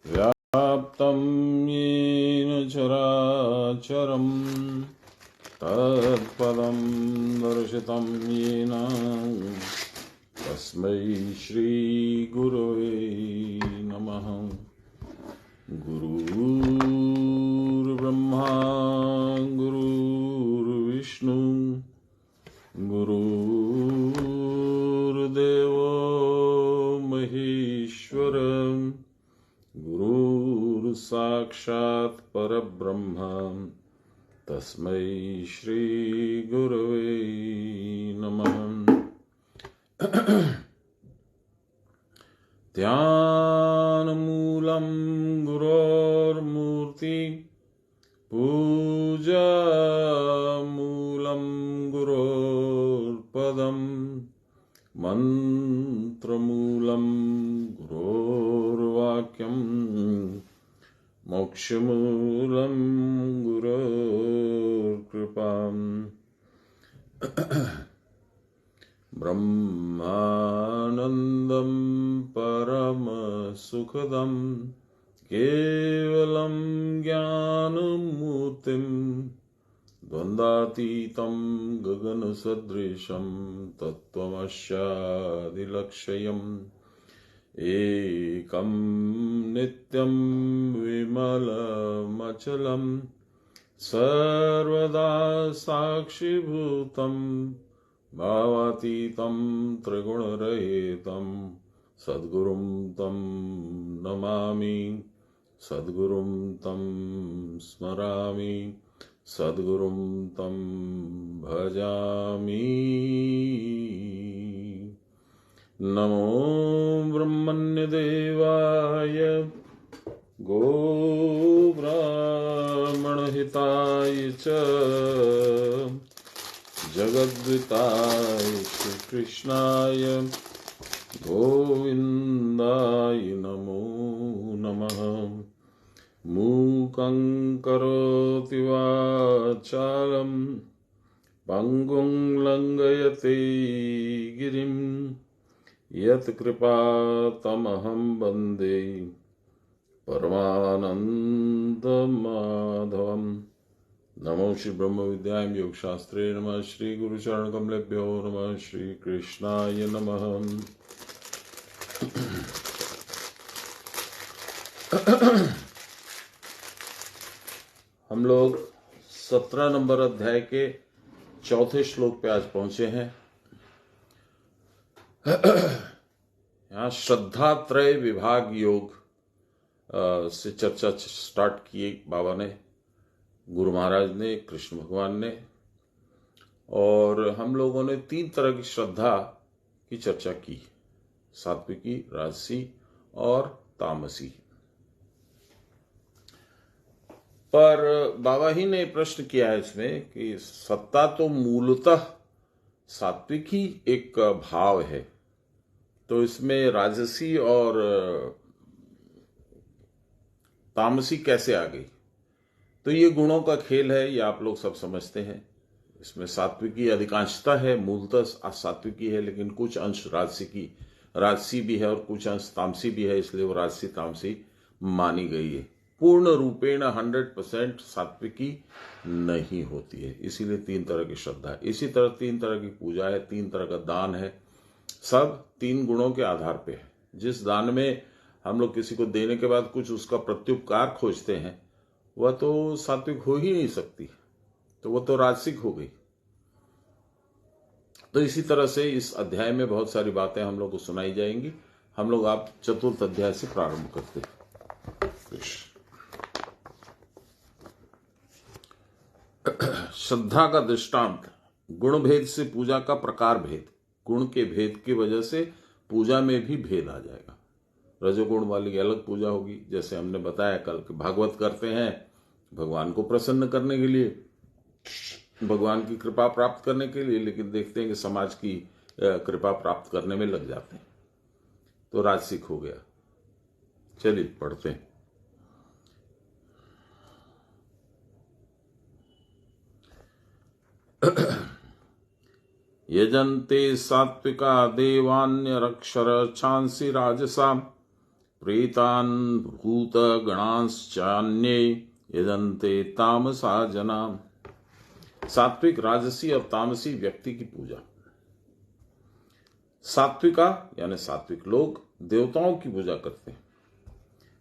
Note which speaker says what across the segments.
Speaker 1: व्याप्तं येन चराचरं तत्पदं दर्शितं येन तस्मै श्रीगुरवे नमः। गुरुर्ब्रह्मा गुरुर्विष्णु गुरुर्देवो महेश्वर गुरुर्साक्षात् परब्रह्म तस्मै श्री गुरवे नमः। ध्यानमूलं गुरोर्मूर्ति पूजामूलं गुरोर्पदं मन्त्रमूलं गुरोर्वाक्यं मोक्षमूलं गुरोर्कृपां ब्रह्मानन्दं परमसुखदं केवलं ज्ञानमूर्तिं द्वन्द्वातीतं गगनसदृशं तत्त्वमस्यादिलक्ष्यम् एकं नित्यं विमलमचलं सर्वदा साक्षिभूतं भावातीतं त्रिगुणरहितं सद्गुरुं तं नमामि सद्गुरुं तं स्मरामि सद्गुरुं तं भजामि। नमो ब्रह्मण्यदेवाय गोब्राह्मणहिताय च जगद्विताय श्रीकृष्णाय गोविन्दाय नमो नमः। मूकं करोति वाचालं पङ्गुं लङ्घयते गिरिं यत्कृपातमहं वन्दे परमानन्दमाधवम्। नमो श्री ब्रह्म विद्यायां योग शास्त्रे नमः श्री गुरुचरण कमलेभ्यो नमः श्री कृष्णाय नमः। हम लोग 17 नंबर अध्याय के चौथे श्लोक पे आज पहुंचे हैं। यहाँ श्रद्धा त्रय विभाग योग से चर्चा स्टार्ट की बाबा ने, गुरु महाराज ने, कृष्ण भगवान ने, और हम लोगों ने 3 तरह की श्रद्धा की चर्चा की, सात्विकी, राजसी और तामसी। पर बाबा ही ने प्रश्न किया है इसमें कि सत्ता तो मूलतः सात्विक ही एक भाव है, तो इसमें राजसी और तामसी कैसे आ गई? तो ये गुणों का खेल है, ये आप लोग सब समझते हैं। इसमें सात्विकी अधिकांशता है, मूलतः सात्विकी है, लेकिन कुछ अंश राजसी भी है और कुछ अंश तामसी भी है, इसलिए वो राजसी तामसी मानी गई है। पूर्ण रूपेण 100% सात्विकी नहीं होती है, इसीलिए 3 तरह की श्रद्धा है। इसी तरह 3 तरह की पूजा है, 3 तरह का दान है, सब 3 गुणों के आधार पे है। जिस दान में हम लोग किसी को देने के बाद कुछ उसका प्रत्युपकार खोजते हैं, वह तो सात्विक हो ही नहीं सकती, तो वह तो राजसिक हो गई। तो इसी तरह से इस अध्याय में बहुत सारी बातें हम लोग को सुनाई जाएंगी। हम लोग आप चतुर्थ अध्याय से प्रारंभ करते हैं। श्रद्धा का दृष्टांत, गुण भेद से पूजा का प्रकार भेद। गुण के भेद की वजह से पूजा में भी भेद आ जाएगा। रजोगुण वाली अलग पूजा होगी, जैसे हमने बताया कल कि भागवत करते हैं भगवान को प्रसन्न करने के लिए, भगवान की कृपा प्राप्त करने के लिए, लेकिन देखते हैं कि समाज की कृपा प्राप्त करने में लग जाते हैं, तो राजसिक हो गया। चलिए पढ़ते हैं। यजन्ते सात्विका देवान्यरक्षर छांसि राजसा प्रेतान भूत गणांश्चान्ये यजन्ते तामसा जना। सात्विक, राजसी और तामसी व्यक्ति की पूजा। सात्विका यानी सात्विक लोग देवताओं की पूजा करते हैं।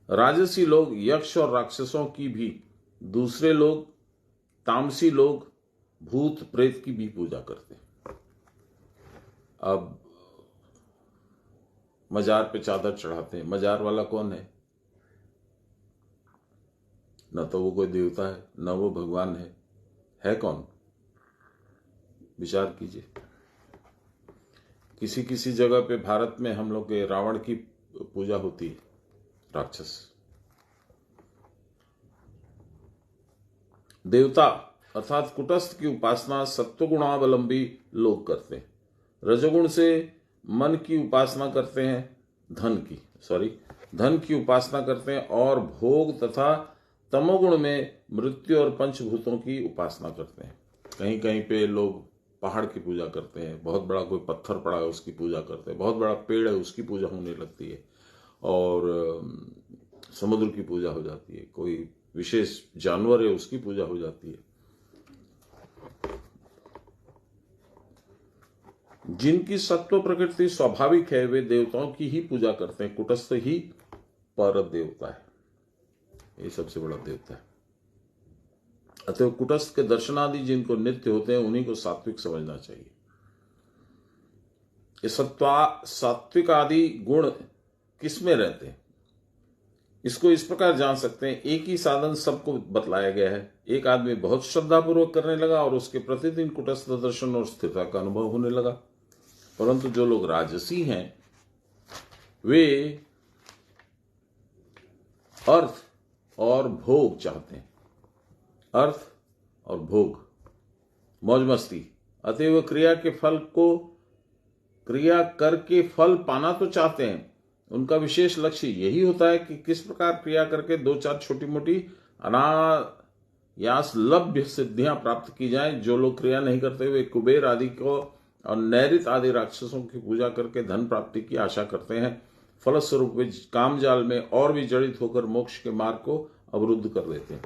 Speaker 1: राजसी लोग यक्ष और राक्षसों की भी, दूसरे लोग तामसी लोग भूत प्रेत की भी पूजा करते हैं। अब मजार पे चादर चढ़ाते हैं, मजार वाला कौन है? न तो वो कोई देवता है, न वो भगवान है कौन? विचार कीजिए। किसी किसी जगह पे भारत में हम लोग के रावण की पूजा होती है, राक्षस। देवता अर्थात कुटस्थ की उपासना सत्वगुणावलंबी लोग करते हैं। रजोगुण से मन की उपासना करते हैं, धन की उपासना करते हैं और भोग तथा तमोगुण में मृत्यु और पंचभूतों की उपासना करते हैं। कहीं कहीं पे लोग पहाड़ की पूजा करते हैं, बहुत बड़ा कोई पत्थर पड़ा है उसकी पूजा करते हैं, बहुत बड़ा पेड़ है उसकी पूजा होने लगती है, और समुद्र की पूजा हो जाती है, कोई विशेष जानवर है उसकी पूजा हो जाती है। जिनकी सत्व प्रकृति स्वाभाविक है वे देवताओं की ही पूजा करते हैं। कुटस्थ ही पर देवता है, ये सबसे बड़ा देवता है। अतः कुटस्थ के दर्शनादि जिनको नित्य होते हैं उन्हीं को सात्विक समझना चाहिए। ये सात्विक आदि गुण किस में रहते हैं, इसको इस प्रकार जान सकते हैं। एक ही साधन सबको बतलाया गया है। एक आदमी बहुत श्रद्धापूर्वक करने लगा और उसके प्रतिदिन कुटस्थ दर्शन और स्थिरता का अनुभव होने लगा। परंतु जो लोग राजसी हैं वे अर्थ और भोग चाहते हैं, अर्थ और भोग, मौज मस्ती। अतएव क्रिया करके फल पाना तो चाहते हैं। उनका विशेष लक्ष्य यही होता है कि किस प्रकार क्रिया करके दो चार छोटी मोटी अनायास लभ्य सिद्धियां प्राप्त की जाएं। जो लोग क्रिया नहीं करते वे कुबेर आदि को और नैऋत आदि राक्षसों की पूजा करके धन प्राप्ति की आशा करते हैं। फलस्वरूप वे कामजाल में और भी जड़ित होकर मोक्ष के मार्ग को अवरुद्ध कर देते हैं।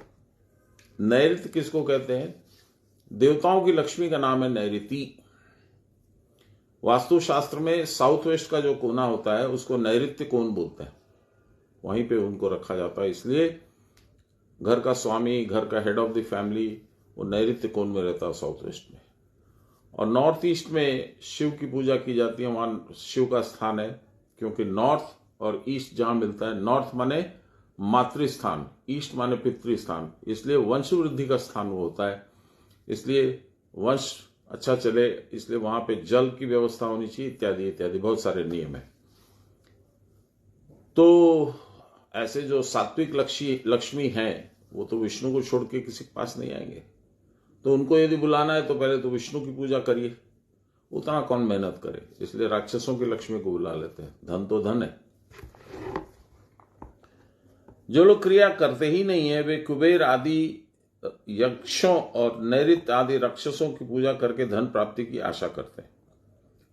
Speaker 1: नैऋत किसको कहते हैं? देवताओं की लक्ष्मी का नाम है नैऋति। वास्तुशास्त्र में साउथ वेस्ट का जो कोना होता है उसको नैऋत्य कोण बोलते हैं, वहीं पे उनको रखा जाता है। इसलिए घर का स्वामी, घर का हेड ऑफ द फैमिली वो नैऋत्य कोण में रहता है साउथ वेस्ट में। और नॉर्थ ईस्ट में शिव की पूजा की जाती है, वहां शिव का स्थान है, क्योंकि नॉर्थ और ईस्ट जहां मिलता है, नॉर्थ माने मातृस्थान, ईस्ट माने पितृस्थान, इसलिए वंश वृद्धि का स्थान वो होता है। इसलिए वंश अच्छा चले, इसलिए वहां पे जल की व्यवस्था होनी चाहिए, इत्यादि इत्यादि बहुत सारे नियम है। तो ऐसे जो सात्विक लक्ष्मी हैं वो तो विष्णु को छोड़ के किसी के पास नहीं आएंगे। तो उनको यदि बुलाना है तो पहले तो विष्णु की पूजा करिए, उतना कौन मेहनत करे। इसलिए राक्षसों की लक्ष्मी को बुला लेते हैं। धन तो धन है। जो लोग क्रिया करते ही नहीं है वे कुबेर आदि यक्षों और नैऋत आदि राक्षसों की पूजा करके धन प्राप्ति की आशा करते हैं।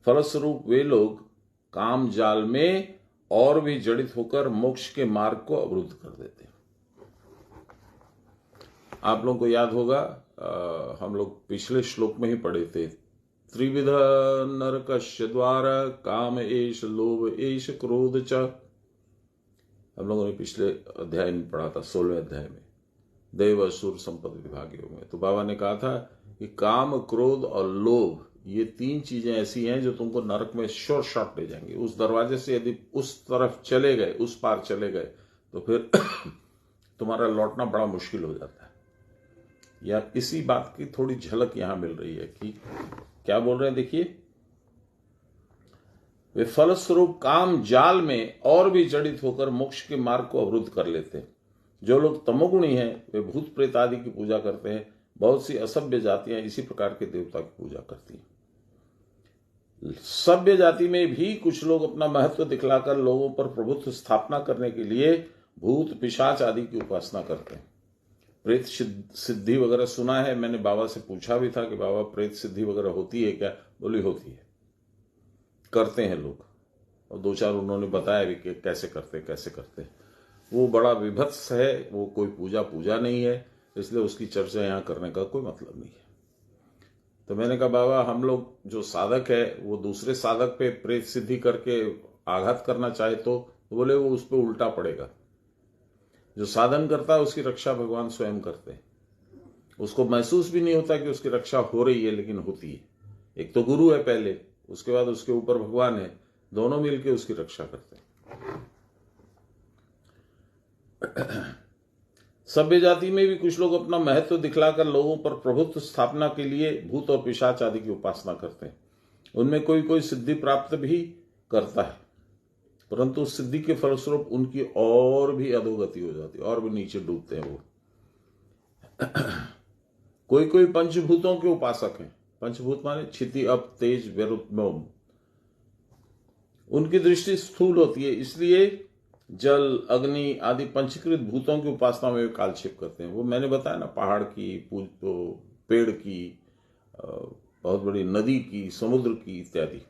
Speaker 1: फलस्वरूप वे लोग काम जाल में और भी जड़ित होकर मोक्ष के मार्ग को अवरुद्ध कर देते हैं। आप लोगों को याद होगा, हम लोग पिछले श्लोक में ही पढ़े थे, त्रिविध नरकस्य द्वार काम एष लोभ एष क्रोध च। हम लोगों ने पिछले अध्याय में पढ़ा था, 16वें अध्याय में, देव असुर संपद विभाग योग में। तो बाबा ने कहा था कि काम, क्रोध और लोभ ये तीन चीजें ऐसी हैं जो तुमको नरक में श्योर शॉट ले जाएंगी। उस दरवाजे से यदि उस तरफ चले गए, उस पार चले गए, तो फिर तुम्हारा लौटना बड़ा मुश्किल हो जाता है। या इसी बात की थोड़ी झलक यहां मिल रही है कि क्या बोल रहे हैं, देखिए, वे फलस्वरूप काम जाल में और भी जड़ित होकर मोक्ष के मार्ग को अवरुद्ध कर लेते हैं। जो लोग तमोगुणी हैं वे भूत प्रेत आदि की पूजा करते हैं। बहुत सी असभ्य जातियां इसी प्रकार के देवता की पूजा करती हैं। सभ्य जाति में भी कुछ लोग अपना महत्व दिखलाकर लोगों पर प्रभुत्व स्थापना करने के लिए भूत पिशाच आदि की उपासना करते हैं। प्रेत सिद्धि वगैरह सुना है, मैंने बाबा से पूछा भी था कि बाबा प्रेत सिद्धि वगैरह होती है क्या? बोली होती है, करते हैं लोग। और दो चार उन्होंने बताया भी कि कैसे करते। वो बड़ा विभत्स है, वो कोई पूजा नहीं है, इसलिए उसकी चर्चा यहाँ करने का कोई मतलब नहीं है। तो मैंने कहा बाबा, हम लोग जो साधक है वो दूसरे साधक पे प्रेत सिद्धि करके आघात करना चाहे तो बोले वो उस पर उल्टा पड़ेगा। जो साधन करता है उसकी रक्षा भगवान स्वयं करते हैं, उसको महसूस भी नहीं होता कि उसकी रक्षा हो रही है, लेकिन होती है। एक तो गुरु है पहले, उसके बाद उसके ऊपर भगवान है, दोनों मिलकर उसकी रक्षा करते हैं। सभ्य जाति में भी कुछ लोग अपना महत्व दिखलाकर लोगों पर प्रभुत्व स्थापना के लिए भूत और पिशाच आदि की उपासना करते हैं। उनमें कोई सिद्धि प्राप्त भी करता है, परंतु सिद्धि के फलस्वरूप उनकी और भी अधोगति हो जाती है, और भी नीचे डूबते हैं वो। कोई पंचभूतों के उपासक हैं। पंचभूत माने क्षिति, अप, तेज, वरुण, मौन। उनकी दृष्टि स्थूल होती है, इसलिए जल, अग्नि आदि पंचीकृत भूतों की उपासना में कालक्षेप करते हैं। वो मैंने बताया ना, पहाड़ की, पेड़ की, बहुत बड़ी नदी की, समुद्र की इत्यादि।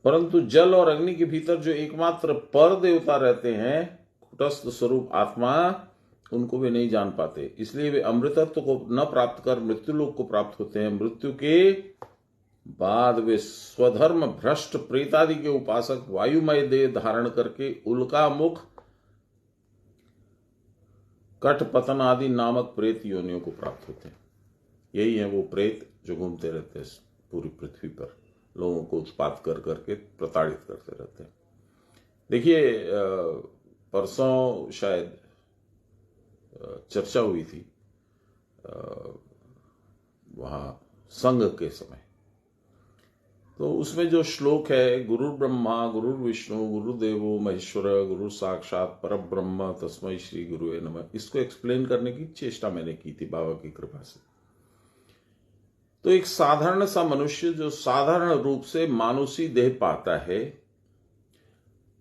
Speaker 1: परंतु जल और अग्नि के भीतर जो एकमात्र पर देवता रहते हैं, कुटस्थ स्वरूप आत्मा, उनको वे नहीं जान पाते। इसलिए वे अमृतत्व को न प्राप्त कर मृत्युलोक को प्राप्त होते हैं। मृत्यु के बाद वे स्वधर्म भ्रष्ट प्रेतादि के उपासक वायुमय देह धारण करके उल्का मुख, कठ, पतन आदि नामक प्रेत योनियों को प्राप्त होते हैं। यही है वो प्रेत जो घूमते रहते हैं पूरी पृथ्वी पर, लोगों को उत्पात कर करके प्रताड़ित करते रहते हैं। देखिए, परसों शायद चर्चा हुई थी वहां संघ के समय, तो उसमें जो श्लोक है, गुरु ब्रह्मा गुरु विष्णु गुरुदेवो महेश्वर गुरु साक्षात परब्रह्म तस्मै श्री गुरुवे नमः, इसको एक्सप्लेन करने की चेष्टा मैंने की थी बाबा की कृपा से। तो एक साधारण सा मनुष्य जो साधारण रूप से मानुषी देह पाता है,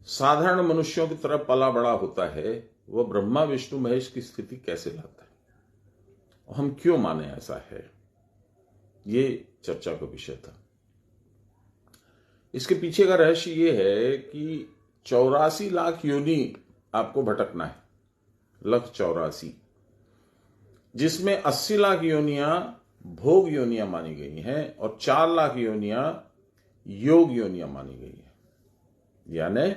Speaker 1: साधारण मनुष्यों की तरह पला बड़ा होता है, वह ब्रह्मा विष्णु महेश की स्थिति कैसे लाता है, और हम क्यों माने ऐसा है, ये चर्चा का विषय था। इसके पीछे का रहस्य ये है कि 84 लाख योनि आपको भटकना है, लख 84, जिसमें 80 लाख योनियां भोग योनियां मानी गई हैं और 4 लाख योनियां योग योनियां मानी गई हैं। यानी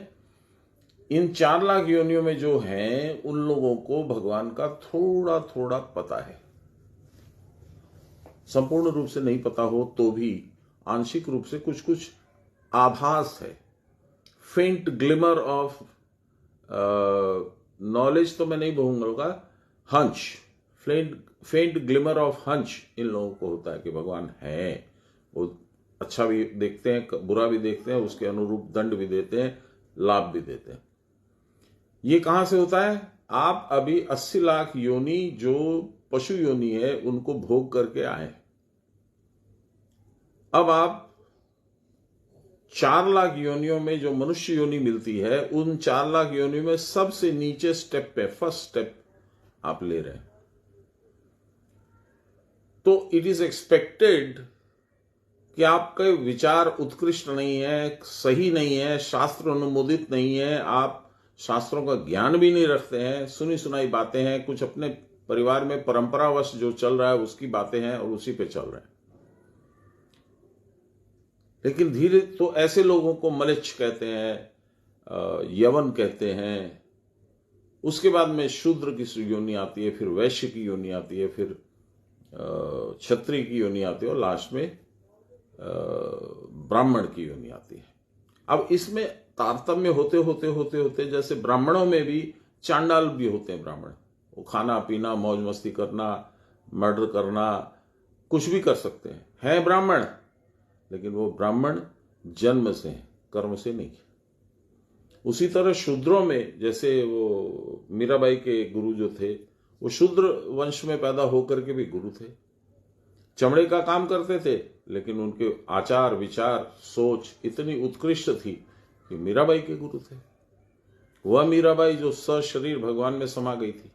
Speaker 1: इन 4 लाख योनियों में जो हैं, उन लोगों को भगवान का थोड़ा थोड़ा पता है। संपूर्ण रूप से नहीं पता हो तो भी आंशिक रूप से कुछ कुछ आभास है, फेंट ग्लिमर ऑफ नॉलेज तो मैं नहीं बोलूंगा, हंच, फेंट ग्लिमर ऑफ हंच इन लोगों को होता है कि भगवान है। वो अच्छा भी देखते हैं, बुरा भी देखते हैं, उसके अनुरूप दंड भी देते हैं, लाभ भी देते हैं। ये कहां से होता है? आप अभी 80 लाख योनि जो पशु योनि है उनको भोग करके आए, अब आप 4 लाख योनियों में जो मनुष्य योनि मिलती है, उन 4 लाख योनियों में सबसे नीचे स्टेप पे, फर्स्ट स्टेप आप ले रहे हैं। तो इट इज एक्सपेक्टेड कि आपके विचार उत्कृष्ट नहीं है, सही नहीं है, शास्त्र अनुमोदित नहीं है, आप शास्त्रों का ज्ञान भी नहीं रखते हैं, सुनी सुनाई बातें हैं, कुछ अपने परिवार में परंपरावश जो चल रहा है उसकी बातें हैं और उसी पे चल रहे हैं। लेकिन धीरे तो ऐसे लोगों को मलिच्छ कहते हैं, यवन कहते हैं, उसके बाद में शूद्र की योनि आती है, फिर वैश्य की योनि आती है, फिर क्षत्रिय की योनि आती है और लास्ट में ब्राह्मण की योनि आती है। अब इसमें तारतम्य होते जैसे ब्राह्मणों में भी चांडाल भी होते हैं। ब्राह्मण वो खाना पीना, मौज मस्ती करना, मर्डर करना, कुछ भी कर सकते हैं, है ब्राह्मण, लेकिन वो ब्राह्मण जन्म से है, कर्म से नहीं। उसी तरह शूद्रों में, जैसे वो मीराबाई के गुरु जो थे, वो शूद्र वंश में पैदा होकर के भी गुरु थे, चमड़े का काम करते थे, लेकिन उनके आचार विचार सोच इतनी उत्कृष्ट थी कि मीराबाई के गुरु थे। वह मीराबाई जो सशरीर भगवान में समा गई थी।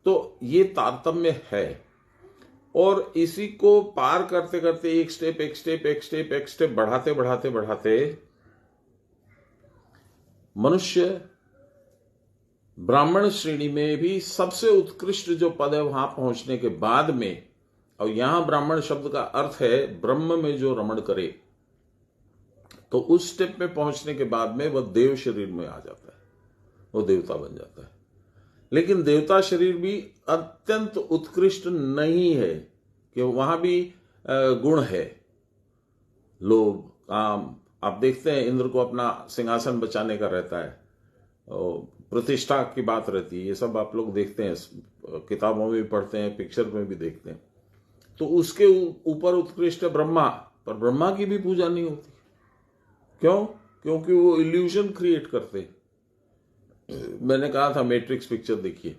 Speaker 1: तो ये तारतम्य है। और इसी को पार करते करते एक स्टेप एक स्टेप एक स्टेप एक स्टेप बढ़ाते बढ़ाते बढ़ाते मनुष्य ब्राह्मण श्रेणी में भी सबसे उत्कृष्ट जो पद है वहां पहुंचने के बाद में, और यहां ब्राह्मण शब्द का अर्थ है ब्रह्म में जो रमण करे, तो उस स्टेप में पहुंचने के बाद में वह देव शरीर में आ जाता है, वो देवता बन जाता है। लेकिन देवता शरीर भी अत्यंत उत्कृष्ट नहीं है, कि वहां भी गुण है, लोभ काम। आप देखते हैं इंद्र को अपना सिंहासन बचाने का रहता है, प्रतिष्ठा की बात रहती है, ये सब आप लोग देखते हैं, किताबों में भी पढ़ते हैं, पिक्चर में भी देखते हैं। तो उसके ऊपर उत्कृष्ट है ब्रह्मा, पर ब्रह्मा की भी पूजा नहीं होती। क्यों? क्योंकि वो इल्यूजन क्रिएट करते। मैंने कहा था मैट्रिक्स पिक्चर देखिए,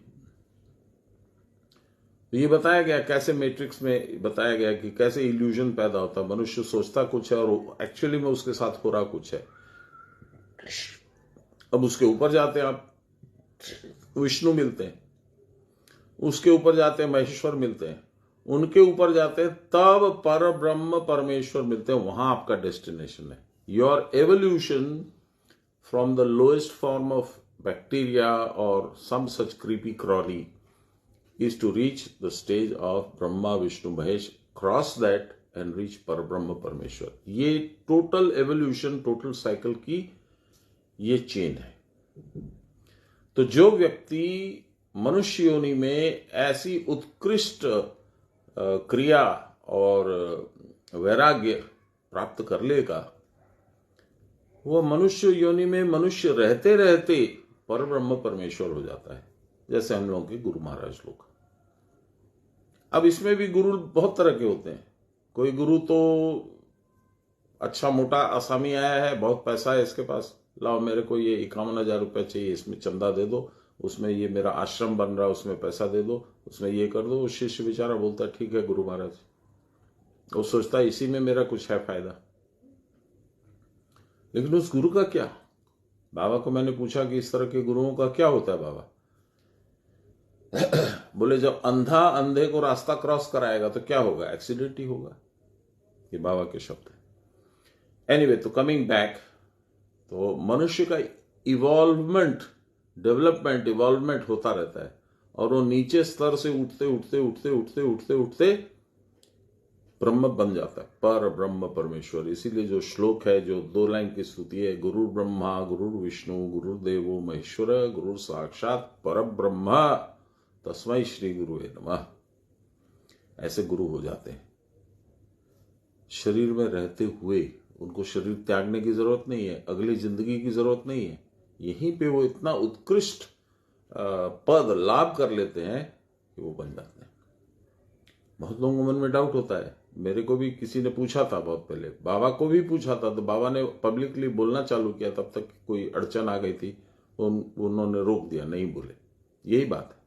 Speaker 1: ये बताया गया कैसे, मैट्रिक्स में बताया गया कि कैसे इल्यूजन पैदा होता है। मनुष्य सोचता कुछ है और एक्चुअली में उसके साथ हो रहा कुछ है। अब उसके ऊपर जाते हैं आप, विष्णु मिलते हैं, उसके ऊपर जाते हैं महेश्वर मिलते हैं, उनके ऊपर जाते हैं तब पर ब्रह्म परमेश्वर मिलते हैं। वहां आपका डेस्टिनेशन है। Your evolution from the lowest form of bacteria और some such creepy crawly is to reach the stage of Brahma, Vishnu, Mahesh, cross that and reach Parabrahma Parmeshwar। ये टोटल एवोल्यूशन, टोटल साइकिल की ये chain है। तो जो व्यक्ति मनुष्य योनि में ऐसी उत्कृष्ट क्रिया और वैराग्य प्राप्त कर लेगा, वह मनुष्य योनि में मनुष्य रहते रहते परब्रह्म परमेश्वर हो जाता है, जैसे हम लोगों के गुरु महाराज लोग। अब इसमें भी गुरु बहुत तरह के होते हैं। कोई गुरु तो अच्छा मोटा आसामी आया है, बहुत पैसा है इसके पास, लाओ मेरे को ये 51,000 रुपये चाहिए, इसमें चंदा दे दो, उसमें ये मेरा आश्रम बन रहा है उसमें पैसा दे दो, उसमें ये कर दो। उस शिष्य बेचारा बोलता है ठीक है गुरु महाराज, वो सोचता है इसी में मेरा कुछ है फायदा। लेकिन उस गुरु का क्या? बाबा को मैंने पूछा कि इस तरह के गुरुओं का क्या होता है बाबा? बोले जब अंधा अंधे को रास्ता क्रॉस कराएगा तो क्या होगा? एक्सीडेंट ही होगा। ये बाबा के शब्द है। एनीवे, तो कमिंग बैक, तो मनुष्य का इवॉल्वमेंट होता रहता है, और वो नीचे स्तर से उठते उठते उठते उठते उठते उठते ब्रह्म बन जाता है, पर ब्रह्म परमेश्वर। इसीलिए जो श्लोक है, जो 2 लाइन की स्तुति है, गुरु ब्रह्मा गुरु विष्णु गुरुदेवो महेश्वर गुरु साक्षात पर ब्रह्म तस्मै श्री गुरुवे नमः। ऐसे गुरु हो जाते हैं। शरीर में रहते हुए उनको शरीर त्यागने की जरूरत नहीं है, अगली जिंदगी की जरूरत नहीं है। यहीं पे वो इतना उत्कृष्ट पद लाभ कर लेते हैं कि वो बन जाते हैं। बहुत लोगों को मन में डाउट होता है। मेरे को भी किसी ने पूछा था बहुत पहले, बाबा को भी पूछा था, तो बाबा ने पब्लिकली बोलना चालू किया, तब तक कोई अड़चन आ गई थी, उन्होंने रोक दिया, नहीं बोले। यही बात है।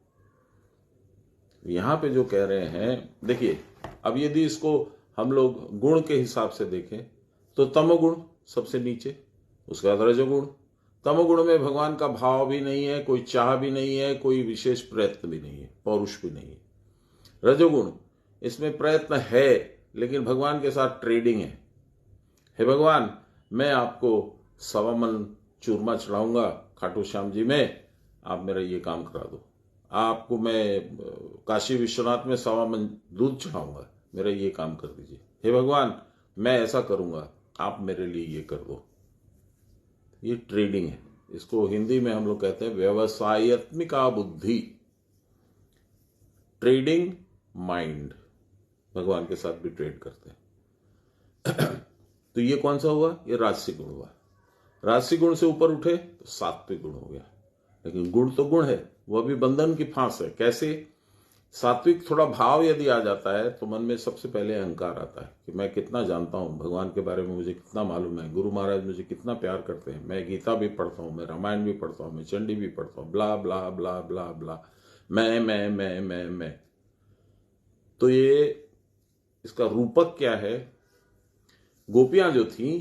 Speaker 1: यहां पे जो कह रहे हैं, देखिए, अब यदि इसको हम लोग गुण के हिसाब से देखें तो तमोगुण सबसे नीचे, उसके बाद रजोगुण। तमोगुण में भगवान का भाव भी नहीं है, कोई चाह भी नहीं है, कोई विशेष प्रयत्न भी नहीं है, पौरुष भी नहीं है। रजोगुण, इसमें प्रयत्न है लेकिन भगवान के साथ ट्रेडिंग है। हे भगवान, मैं आपको 1.25 मन चूरमा चढ़ाऊंगा खाटू श्याम जी में, आप मेरा ये काम करा दो। आपको मैं काशी विश्वनाथ में 1.25 मन दूध चढ़ाऊंगा, मेरा ये काम कर दीजिए। हे भगवान, मैं ऐसा करूंगा, आप मेरे लिए ये कर दो। ये ट्रेडिंग है। इसको हिंदी में हम लोग कहते हैं व्यवसायत्मिका बुद्धि, ट्रेडिंग माइंड। भगवान के साथ भी ट्रेड करते हैं। तो ये कौन सा हुआ? ये राजसी गुण हुआ। राजसी गुण से ऊपर उठे तो सात्विक गुण हो गया। लेकिन गुण तो गुण है, वह भी बंधन की फांस है। कैसे? सात्विक थोड़ा भाव यदि आ जाता है तो मन में सबसे पहले अहंकार आता है कि मैं कितना जानता हूं, भगवान के बारे में मुझे कितना मालूम है, गुरु महाराज मुझे कितना प्यार करते हैं, मैं गीता भी पढ़ता हूं, मैं रामायण भी पढ़ता हूं, मैं चंडी भी पढ़ता हूं, ब्ला ब्ला ब्ला ब्ला ब्ला, मैं। तो ये इसका रूपक क्या है? गोपियां जो थी,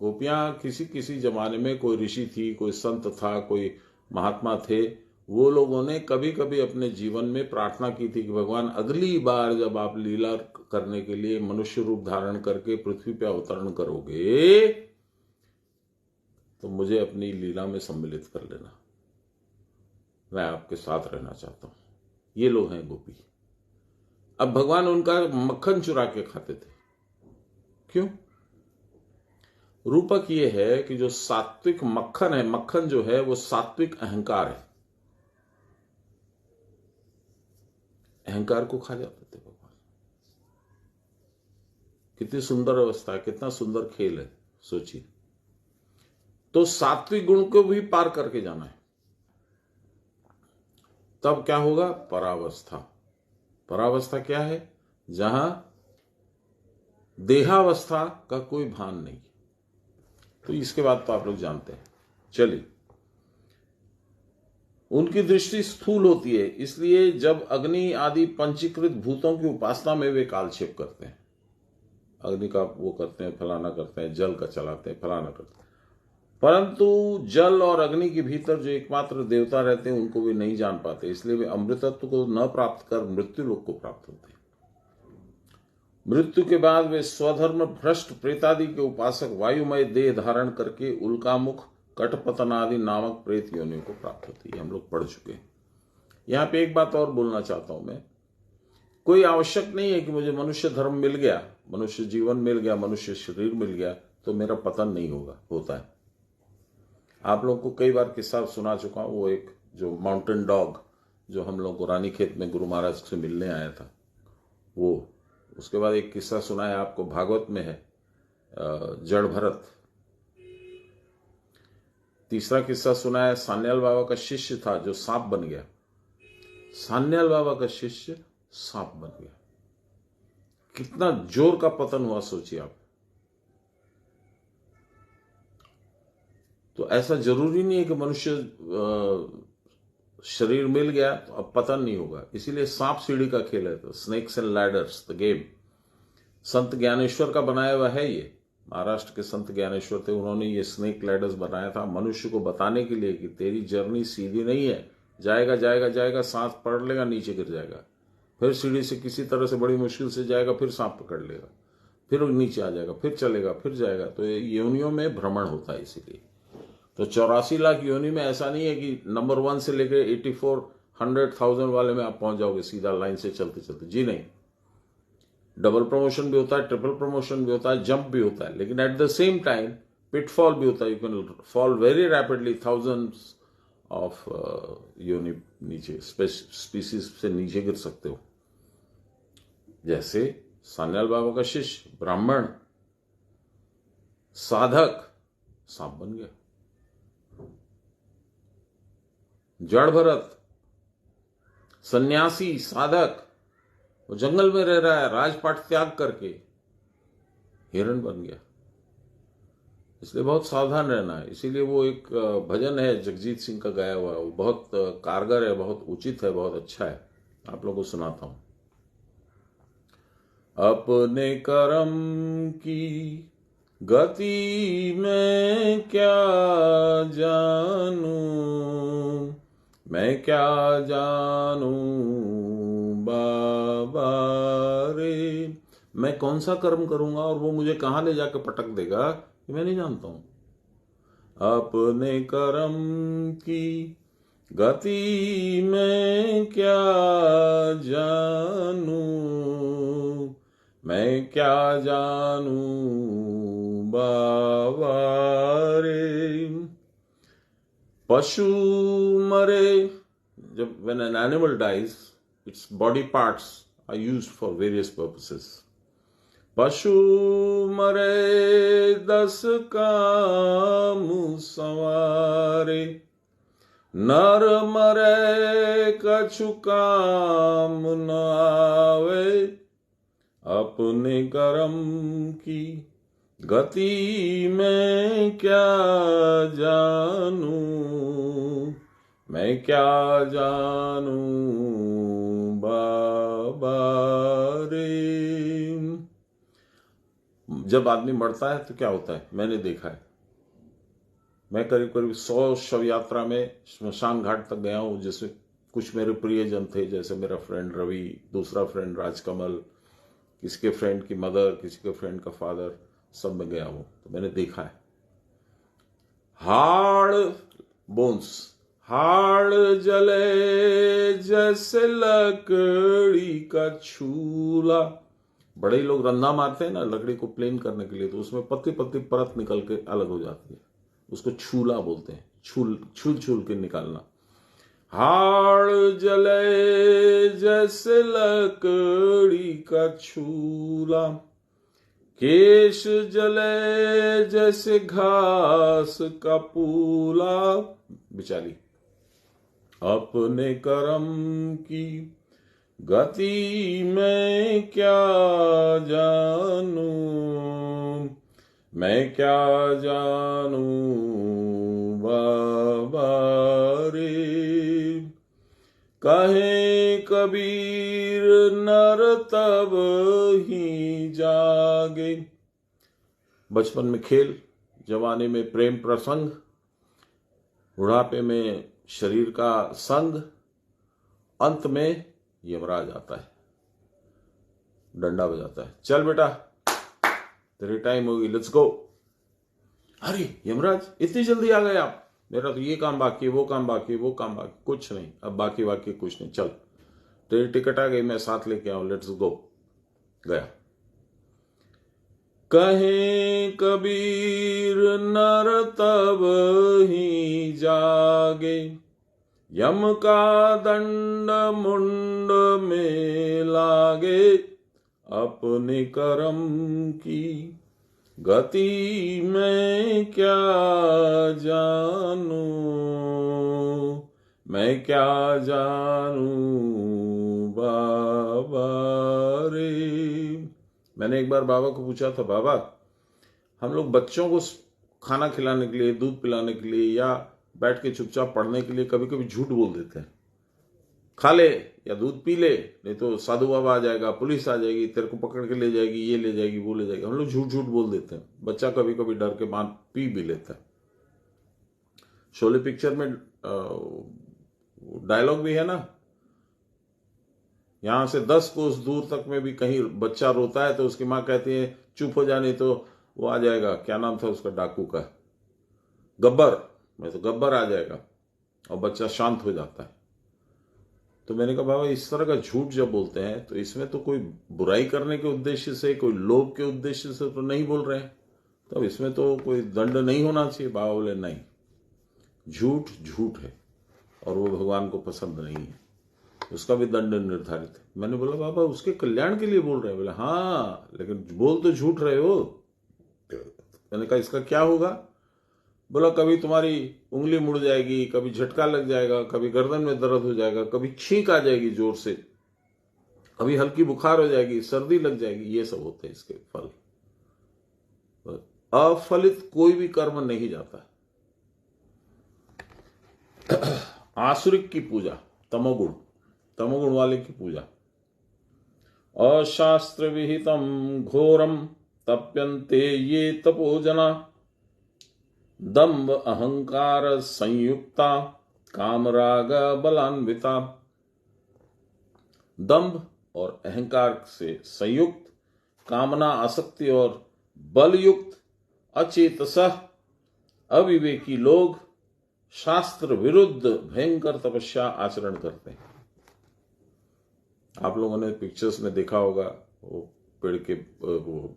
Speaker 1: गोपियां किसी किसी जमाने में कोई ऋषि थी, कोई संत था, कोई महात्मा थे, वो लोगों ने कभी कभी अपने जीवन में प्रार्थना की थी कि भगवान अगली बार जब आप लीला करने के लिए मनुष्य रूप धारण करके पृथ्वी पर अवतरण करोगे तो मुझे अपनी लीला में सम्मिलित कर लेना, मैं आपके साथ रहना चाहता हूं। ये लोग हैं गोपी। अब भगवान उनका मक्खन चुरा के खाते थे। क्यों? रूपक ये है कि जो सात्विक मक्खन है, मक्खन जो है वो सात्विक अहंकार है, अहंकार को खा जाते थे भगवान। कितनी सुंदर अवस्था है, कितना सुंदर खेल है, सोचिए। तो सात्विक गुण को भी पार करके जाना है, तब क्या होगा? परावस्था। परावस्था क्या है? जहां देहावस्था का कोई भान नहीं। तो इसके बाद तो आप लोग जानते हैं। चलिए, उनकी दृष्टि स्थूल होती है, इसलिए जब अग्नि आदि पंचीकृत भूतों की उपासना में वे कालक्षेप करते हैं, अग्नि का वो करते हैं, फलाना करते हैं, जल का चलाते हैं, फलाना करते हैं, परंतु जल और अग्नि के भीतर जो एकमात्र देवता रहते हैं उनको वे नहीं जान पाते, इसलिए वे अमृतत्व को न प्राप्त कर मृत्यु लोक को प्राप्त होते हैं। मृत्यु के बाद वे स्वधर्म भ्रष्ट प्रेतादि के उपासक वायुमय देह धारण करके उल्कामुख कटपतन आदि नामक प्रेत योनियों को प्राप्त होती है। हम लोग पढ़ चुके हैं। यहां पे एक बात और बोलना चाहता हूं मैं। कोई आवश्यक नहीं है कि मुझे मनुष्य धर्म मिल गया, मनुष्य जीवन मिल गया, मनुष्य शरीर मिल गया तो मेरा पतन नहीं होगा। होता है। आप लोगों को कई बार किस्सा सुना चुका हूं। वो एक जो माउंटेन डॉग जो हम लोग को रानीखेत में गुरु महाराज से मिलने आया था, वो, उसके बाद एक किस्सा सुना है आपको, भागवत में है, जड़ भरत। तीसरा किस्सा सुना है, सान्याल बाबा का शिष्य था जो सांप बन गया। सान्याल बाबा का शिष्य सांप बन गया। कितना जोर का पतन हुआ, सोचिए आप। तो ऐसा जरूरी नहीं है कि मनुष्य शरीर मिल गया तो अब पतन नहीं होगा। इसीलिए सांप सीढ़ी का खेल है, तो snakes and ladders the game. संत ज्ञानेश्वर का बनाया हुआ है ये। महाराष्ट्र के संत ज्ञानेश्वर थे, उन्होंने ये स्नेक लैडर्स बनाया था मनुष्य को बताने के लिए कि तेरी जर्नी सीधी नहीं है, जाएगा जाएगा जाएगा, सांस पकड़ लेगा, नीचे गिर जाएगा, फिर सीढ़ी से किसी तरह से बड़ी मुश्किल से जाएगा, फिर सांप पकड़ लेगा, फिर नीचे आ जाएगा, फिर चलेगा, फिर जाएगा। तो योनियों में भ्रमण होता है। इसीलिए तो 84 लाख योनि में ऐसा नहीं है कि नंबर 1 से लेकर 84,100,000 वाले में आप पहुंच जाओगे सीधा लाइन से चलते चलते। जी नहीं, डबल प्रमोशन भी होता है, ट्रिपल प्रमोशन भी होता है, जंप भी होता है, लेकिन at the same time pitfall भी होता है। You can fall very rapidly, thousands of योनि नीचे, स्पीसीज से नीचे गिर सकते हो। जैसे सान्याल बाबा का शिष्य ब्राह्मण साधक सांप बन गया। जड़ भरत सन्यासी साधक, वो जंगल में रह रहा है, राजपाट त्याग करके हिरण बन गया। इसलिए बहुत सावधान रहना है। इसीलिए वो एक भजन है जगजीत सिंह का गाया हुआ, वो बहुत कारगर है, बहुत उचित है, बहुत अच्छा है। आप लोगों को सुनाता हूं। अपने कर्म की गति में क्या जानूं, मैं क्या जानूं बाबा रे। मैं कौन सा कर्म करूंगा और वो मुझे कहां ले जाकर पटक देगा, ये मैं नहीं जानता हूं। अपने कर्म की गति में क्या जानूं, मैं क्या जानूं बाबा रे। पशु मरे, जब when an animal dies, its body parts are used for various purposes. पशु मरे 10 काम संवारे, नर मरे कछु काम न आवे। अपने कर्म की गति में क्या जानूं, मैं क्या जानूं बाबा रे। जब आदमी मरता है तो क्या होता है, मैंने देखा है, मैं करीब करीब 100 शव यात्रा में श्मशान घाट तक गया हूं, जिसमें कुछ मेरे प्रियजन थे, जैसे मेरा फ्रेंड रवि, दूसरा फ्रेंड राजकमल, किसी के फ्रेंड की मदर, किसी के फ्रेंड का फादर, सब में गया हूं। तो मैंने देखा है हाड़ बोन्स, हाड़ जले जैसे लकड़ी का छूला। बड़े लोग रंधा मारते हैं ना लकड़ी को प्लेन करने के लिए, तो उसमें पतली पतली परत निकल के अलग हो जाती है, उसको छूला बोलते हैं, छूल छूल छूल के निकालना। हाड़ जले जैसे लकड़ी का छूला, केश जले जैसे घास का पूला। बिचारी अपने कर्म की गति में क्या जानूं, मैं क्या जानूं बाबा रे। कहे कबीर नर तब ही जागे। बचपन में खेल, जवानी में प्रेम प्रसंग, बुढ़ापे में शरीर का संग, अंत में यमराज आता है, डंडा बजाता है, चल बेटा तेरी टाइम होगी, लेट्स गो। अरे यमराज इतनी जल्दी आ गए आप, मेरा तो ये काम बाकी है, वो काम बाकी है, वो काम बाकी, कुछ नहीं, अब बाकी कुछ नहीं, चल तेरी टिकट आ गई, मैं साथ लेके आऊं, लेट्स गो। गया। कहे कबीर नर तब ही जागे, यम का दंड मुंड में लागे। अपने कर्म की गति में क्या जानूं, मैं क्या जानूं बाबा रे। मैंने एक बार बाबा को पूछा था, बाबा हम लोग बच्चों को खाना खिलाने के लिए, दूध पिलाने के लिए या बैठ के चुपचाप पढ़ने के लिए कभी कभी झूठ बोल देते हैं, खा ले या दूध पी ले, नहीं तो साधु बाबा आ जाएगा, पुलिस आ जाएगी, तेरे को पकड़ के ले जाएगी, ये ले जाएगी, वो ले जाएगी। हम लोग झूठ झूठ बोल देते हैं, बच्चा कभी कभी डर के मान पी भी लेता है। शोले पिक्चर में डायलॉग भी है ना, यहां से 10 कोस दूर तक में भी कहीं बच्चा रोता है तो उसकी मां कहती है चुप हो जाने, तो वो आ जाएगा, क्या नाम था उसका डाकू का, गब्बर, मैं तो गब्बर आ जाएगा, और बच्चा शांत हो जाता है। तो मैंने कहा बाबा इस तरह का झूठ जब बोलते हैं तो इसमें तो कोई बुराई करने के उद्देश्य से, कोई लोभ के उद्देश्य से तो नहीं बोल रहे हैं, तब इसमें तो कोई दंड नहीं होना चाहिए। बाबा बोले नहीं, झूठ झूठ है और वो भगवान को पसंद नहीं है, उसका भी दंड निर्धारित है। मैंने बोला बाबा उसके कल्याण के लिए बोल रहे हैं? बोले हाँ, लेकिन बोल तो झूठ रहे हो। मैंने कहा इसका क्या होगा? बोला कभी तुम्हारी उंगली मुड़ जाएगी, कभी झटका लग जाएगा, कभी गर्दन में दर्द हो जाएगा, कभी छींक आ जाएगी जोर से, कभी हल्की बुखार हो जाएगी, सर्दी लग जाएगी, ये सब होते हैं इसके फल। अफलित कोई भी कर्म नहीं जाता। आसुरिक की पूजा, तमोगुण वाले की पूजा। अशास्त्र विहितम घोरम तप्यन्ते ये तपोजना, दंभ अहंकार संयुक्ता कामराग बलान्विता। दंभ और अहंकार से संयुक्त, कामना आसक्ति और बलयुक्त अचेतसः अविवेकी लोग शास्त्र विरुद्ध भयंकर तपस्या आचरण करते हैं। आप लोगों ने पिक्चर्स में देखा होगा, वो पेड़ के वो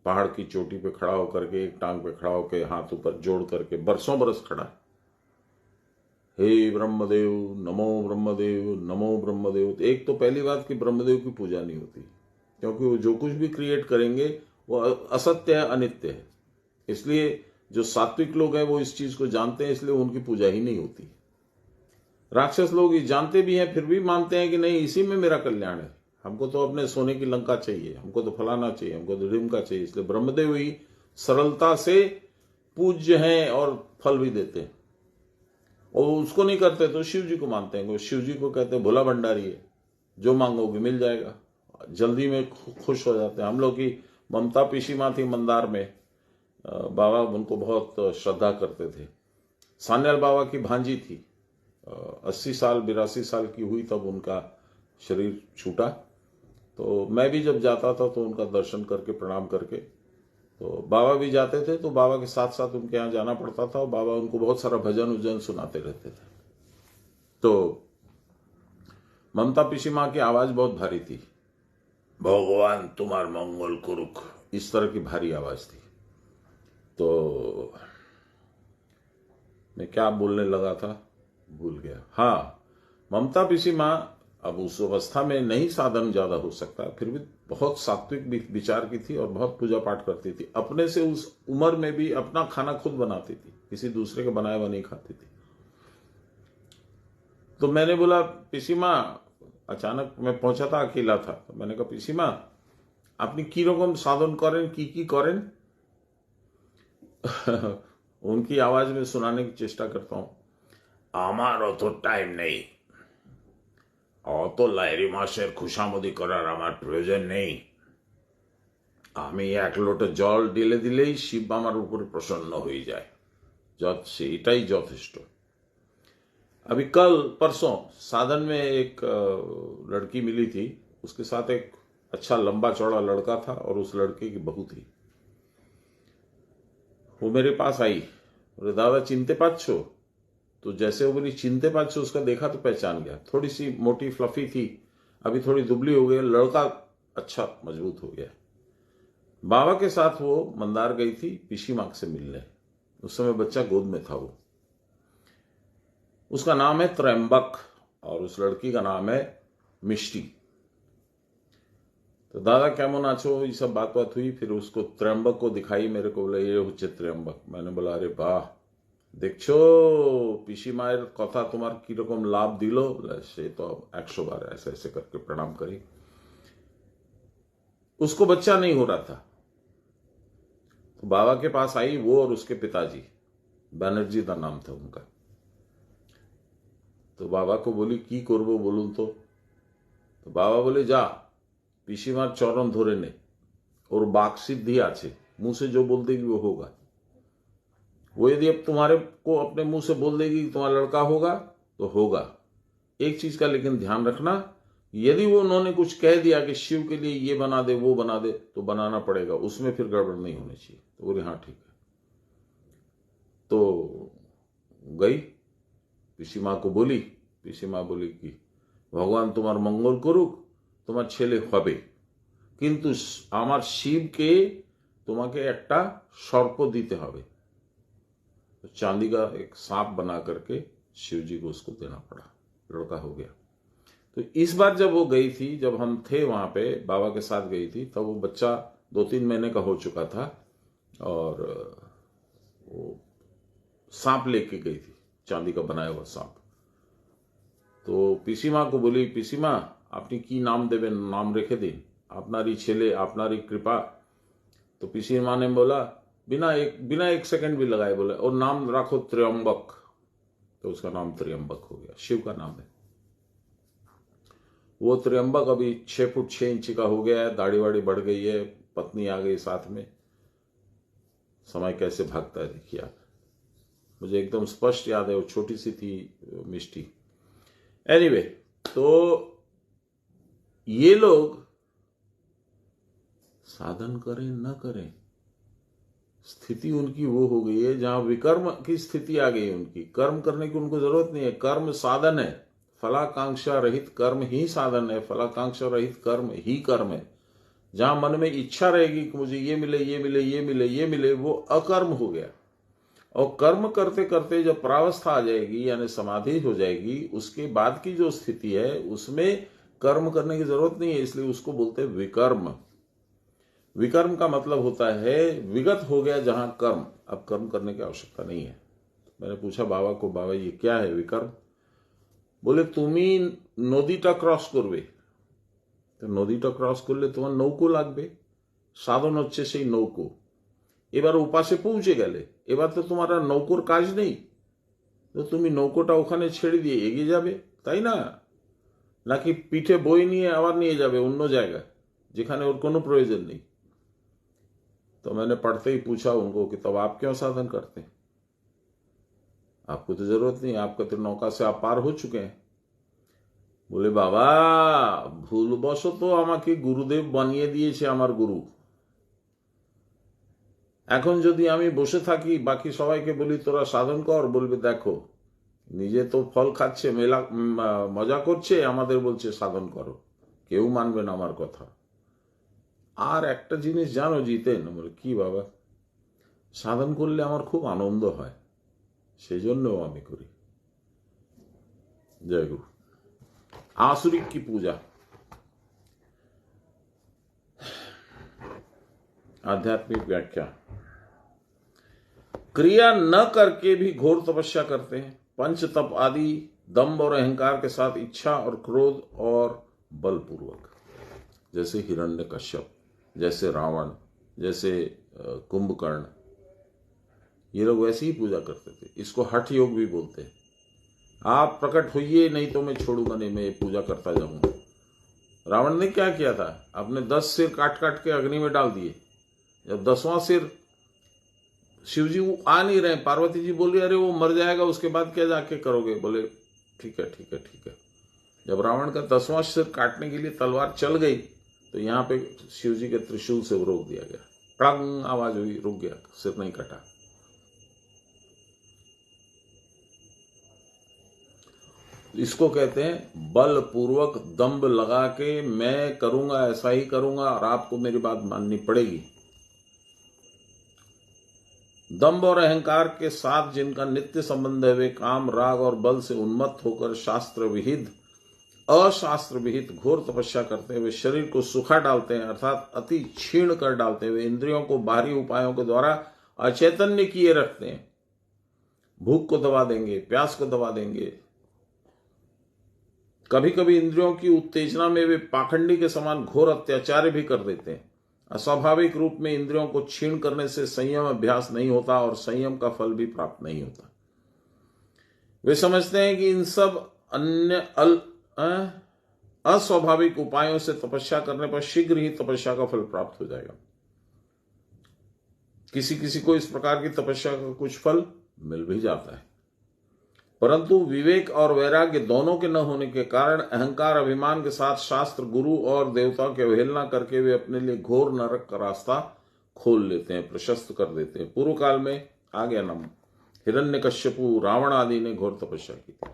Speaker 1: पहाड़ की चोटी पे खड़ा होकर के, एक टांग पे खड़ा होकर हाथ ऊपर जोड़ करके बरसों बरस खड़ा है, हे ब्रह्मदेव नमो ब्रह्मदेव नमो ब्रह्मदेव। एक तो पहली बात कि ब्रह्मदेव की पूजा नहीं होती, क्योंकि वो जो कुछ भी क्रिएट करेंगे वो असत्य है, अनित्य है। इसलिए जो सात्विक लोग हैं वो इस चीज को जानते हैं, इसलिए उनकी पूजा ही नहीं होती। राक्षस लोग ये जानते भी हैं फिर भी मानते हैं कि नहीं इसी में मेरा कल्याण है, हमको तो अपने सोने की लंका चाहिए, हमको तो फलाना चाहिए, हमको तो ढिमका चाहिए। इसलिए ब्रह्मदेव ही सरलता से पूज्य हैं और फल भी देते हैं। और उसको नहीं करते तो शिव जी को मानते हैं, शिव जी को कहते हैं भोला भंडारी है, जो मांगोगे मिल जाएगा, जल्दी में खुश हो जाते हैं। हम लोग की ममता पिशी माँ थी मंदार में, बाबा उनको बहुत श्रद्धा करते थे, सान्याल बाबा की भांजी थी, 80 साल 82 साल की हुई तब उनका शरीर छूटा। तो मैं भी जब जाता था तो उनका दर्शन करके प्रणाम करके, तो बाबा भी जाते थे तो बाबा के साथ साथ उनके यहाँ जाना पड़ता था और बाबा उनको बहुत सारा भजन उजन सुनाते रहते थे। तो ममता पिसी माँ की आवाज बहुत भारी थी, भगवान तुम्हार मंगल करुक, इस तरह की भारी आवाज थी। तो मैं क्या बोलने लगा था भूल गया। हाँ, ममता पिसी माँ अब उस अवस्था में नहीं साधन ज्यादा हो सकता, फिर भी बहुत सात्विक विचार की थी और बहुत पूजा पाठ करती थी। अपने से उस उम्र में भी अपना खाना खुद बनाती थी, किसी दूसरे के बनाया हुआ नहीं खाती थी। तो मैंने बोला पिसी माँ, अचानक मैं पहुंचा था, अकेला था, तो मैंने कहा पिसी माँ আপনি কি রকম साधन करें की करें? उनकी आवाज में सुनाने की चेष्टा करता हूं। আমার অত টাইম নেই, অত লাইরি মাসের খুশামদি করার আমার প্রয়োজন নেই। আমি এক লোটা জল ঢেলে দিলেই শিব আমার উপরে প্রসন্ন হয়ে যায়, এটাই যথেষ্ট। अभी कल परसों साधन में एक लड़की मिली थी, उसके साथ एक अच्छा लंबा चौड़ा लड़का था और उस लड़के की बहू थी। वो मेरे पास आई, बोले दादा चिनते पाच्छो? तो जैसे वो बोली चिनते पाच्छो, उसका देखा तो पहचान गया। थोड़ी सी मोटी फ्लफी थी, अभी थोड़ी दुबली हो गई, लड़का अच्छा मजबूत हो गया। बाबा के साथ वो मंदार गई थी पिसी माँ से मिलने, उस समय बच्चा गोद में था। वो उसका नाम है त्रयंबक और उस लड़की का नाम है मिष्टी। तो दादा कैमन आछो, ये सब बात हुई। फिर उसको त्रयंबक को दिखाई, मेरे को बोला ये होच्छे त्रयंबक। मैंने बोला अरे वाह, देखछो पिसी मायर कथा तुम्हार की रकम लाभ दिलो। से तो 100 बार ऐसे ऐसे करके प्रणाम करी। उसको बच्चा नहीं हो रहा था, तो बाबा के पास आई वो और उसके पिताजी, बैनर्जी का नाम था उनका। तो बाबा को बोली की करबो बोलून। तो बाबा बोले जा पिसीमार चरण धरे ने, और बाक सिद्धि आछे, मुंह से जो बोल देगी वो होगा। वो यदि अब तुम्हारे को अपने मुंह से बोल देगी तुम्हारा लड़का होगा तो होगा। एक चीज का लेकिन ध्यान रखना, यदि वो उन्होंने कुछ कह दिया कि शिव के लिए ये बना दे वो बना दे, तो बनाना पड़ेगा, उसमें फिर गड़बड़ नहीं होनी चाहिए। तो बोले हाँ ठीक है। तो गई पिसी माँ को बोली, पिसी माँ बोली कि भगवान तुम्हार मंगल करुक, তোমার ছেলে হবে, কিন্তু আমার শিবকে তোমাকে একটা सर्प दीते হবে। तो चांदी का एक सांप बना करके शिव जी को उसको देना पड़ा, लड़का हो गया। तो इस बार जब वो गई थी, जब हम थे वहां पे बाबा के साथ गई थी, तब वो बच्चा 2-3 महीने का हो चुका था और वो सांप लेके गई थी, चांदी का बनाया हुआ सांप। तो पिसी माँ को बोली पिसी माँ আপনি কি নাম দেবেন, নাম রেখে দিন, আপনারই ছেলে আপনারই कृपा। तो पिसी माँ ने बोला बिना एक सेकंड भी लगाए बोले और नाम रखो त्र्यंबक। तो उसका नाम त्र्यंबक हो गया, शिव का नाम है। वो त्र्यंबक अभी 6 फुट 6 इंच का हो गया है, दाढ़ी वाड़ी बढ़ गई है, पत्नी आ गई साथ में। समय कैसे भागता है देखिए आप। मुझे एकदम स्पष्ट याद है, वो छोटी सी थी मिष्टी। एनीवे, तो ये लोग साधन करें न करें, स्थिति उनकी वो हो गई है जहां विकर्म की स्थिति आ गई है। उनकी कर्म करने की उनको जरूरत नहीं है, कर्म साधन है। फलाकांक्षा रहित कर्म ही साधन है, फलाकांक्षा रहित कर्म ही कर्म है। जहां मन में इच्छा रहेगी कि मुझे ये मिले ये मिले ये मिले ये मिले, वो अकर्म हो गया। और कर्म करते करते जब प्रावस्था आ जाएगी यानी समाधि हो जाएगी, उसके बाद की जो स्थिति है उसमें कर्म करने की जरूरत नहीं है, इसलिए उसको बोलते हैं विकर्म। विकर्म का मतलब होता है विगत हो गया जहां कर्म, अब कर्म करने की आवश्यकता नहीं है। मैंने पूछा बाबा को, बाबा ये क्या है विकर्म? बोले তুমি নদীটা ক্রস করবে, তো নদীটা ক্রস করলে তোমার নৌকো লাগবে, সাধন হচ্ছে সেই নৌকো। এবার ওপাশে পৌঁছে গেলে এবার তো তোমার আর নৌকোর কাজ নেই, তো তুমি নৌকোটা ওখানে ছেড়ে দিয়ে এগিয়ে যাবে, তাই না? নাকি পিঠে বই নিয়ে আবার নিয়ে যাবে অন্য জায়গায় যেখানে ওর কোনো প্রয়োজন নেই। तो मैंने पढ़ते ही पूछा उनको कि तब आप क्यों साधन करते हैं? आपको तो जरूरत नहीं, आपका तो नौका से आप पार हो चुके हैं। बोले बाबा ভুলবশত আমাকে গুরুদেব বানিয়ে দিয়েছে আমার গুরু, এখন যদি আমি বসে থাকি বাকি সবাইকে বলি তোরা সাধন কর, বলবে দেখো নিজে তো ফল খাচ্ছে, মেলা মজা করছে, আমাদের বলছে সাধন করো, কেউ মানবে না আমার কথা। আর একটা জিনিস জানো জিতেন? বলে কি বাবা? সাধন করলে আমার খুব আনন্দ হয়, সেই জন্যও আমি করি। जय गुरु। आसुरिक की पूजा, आध्यात्मिक व्याख्या। क्रिया न करके भी घोर तपस्या करते हैं, पंच तप आदि दम्भ और अहंकार के साथ, इच्छा और क्रोध और बलपूर्वक, जैसे हिरण्यकश्यप, जैसे रावण, जैसे कुंभकर्ण, ये लोग वैसे ही पूजा करते थे। इसको हठ योग भी बोलते हैं। आप प्रकट होइए नहीं तो मैं छोड़ूंगा नहीं, मैं ये पूजा करता जाऊंगा। रावण ने क्या किया था? अपने 10 सिर काट काट के अग्नि में डाल दिए। जब 10वां सिर शिव जी आ नहीं रहे, पार्वती जी बोली अरे वो मर जाएगा, उसके बाद क्या जाके करोगे? बोले ठीक है ठीक है ठीक है। जब रावण का 10वां सिर काटने के लिए तलवार चल गई तो यहां पे शिव जी के त्रिशूल से रोक दिया गया, टंग आवाज हुई, रुक गया, सिर नहीं कटा। इसको कहते हैं बलपूर्वक दंभ लगा के मैं करूंगा, ऐसा ही करूंगा और आपको मेरी बात माननी पड़ेगी। दंभ और अहंकार के साथ जिनका नित्य संबंध है, वे काम, राग और बल से उन्मत्त होकर शास्त्र विहित, अशास्त्र विहित घोर तपस्या करते हुए शरीर को सुखा डालते हैं, अर्थात अति क्षीण कर डालते हुए इंद्रियों को बाहरी उपायों के द्वारा अचैतन्य किए रखते हैं। भूख को दबा देंगे, प्यास को दबा देंगे। कभी कभी इंद्रियों की उत्तेजना में वे पाखंडी के समान घोर अत्याचार भी कर देते हैं। अस्वाभाविक रूप में इंद्रियों को क्षीण करने से संयम अभ्यास नहीं होता और संयम का फल भी प्राप्त नहीं होता। वे समझते हैं कि इन सब अन्य अस्वाभाविक उपायों से तपस्या करने पर शीघ्र ही तपस्या का फल प्राप्त हो जाएगा। किसी किसी को इस प्रकार की तपस्या का कुछ फल मिल भी जाता है, परंतु विवेक और वैराग्य दोनों के न होने के कारण अहंकार अभिमान के साथ शास्त्र, गुरु और देवताओं की अवहेलना करके वे अपने लिए घोर नरक का रास्ता खोल लेते हैं, प्रशस्त कर देते हैं। पूर्व काल में आ गया नाम, हिरण्यकश्यपु, रावण आदि ने घोर तपस्या की थी।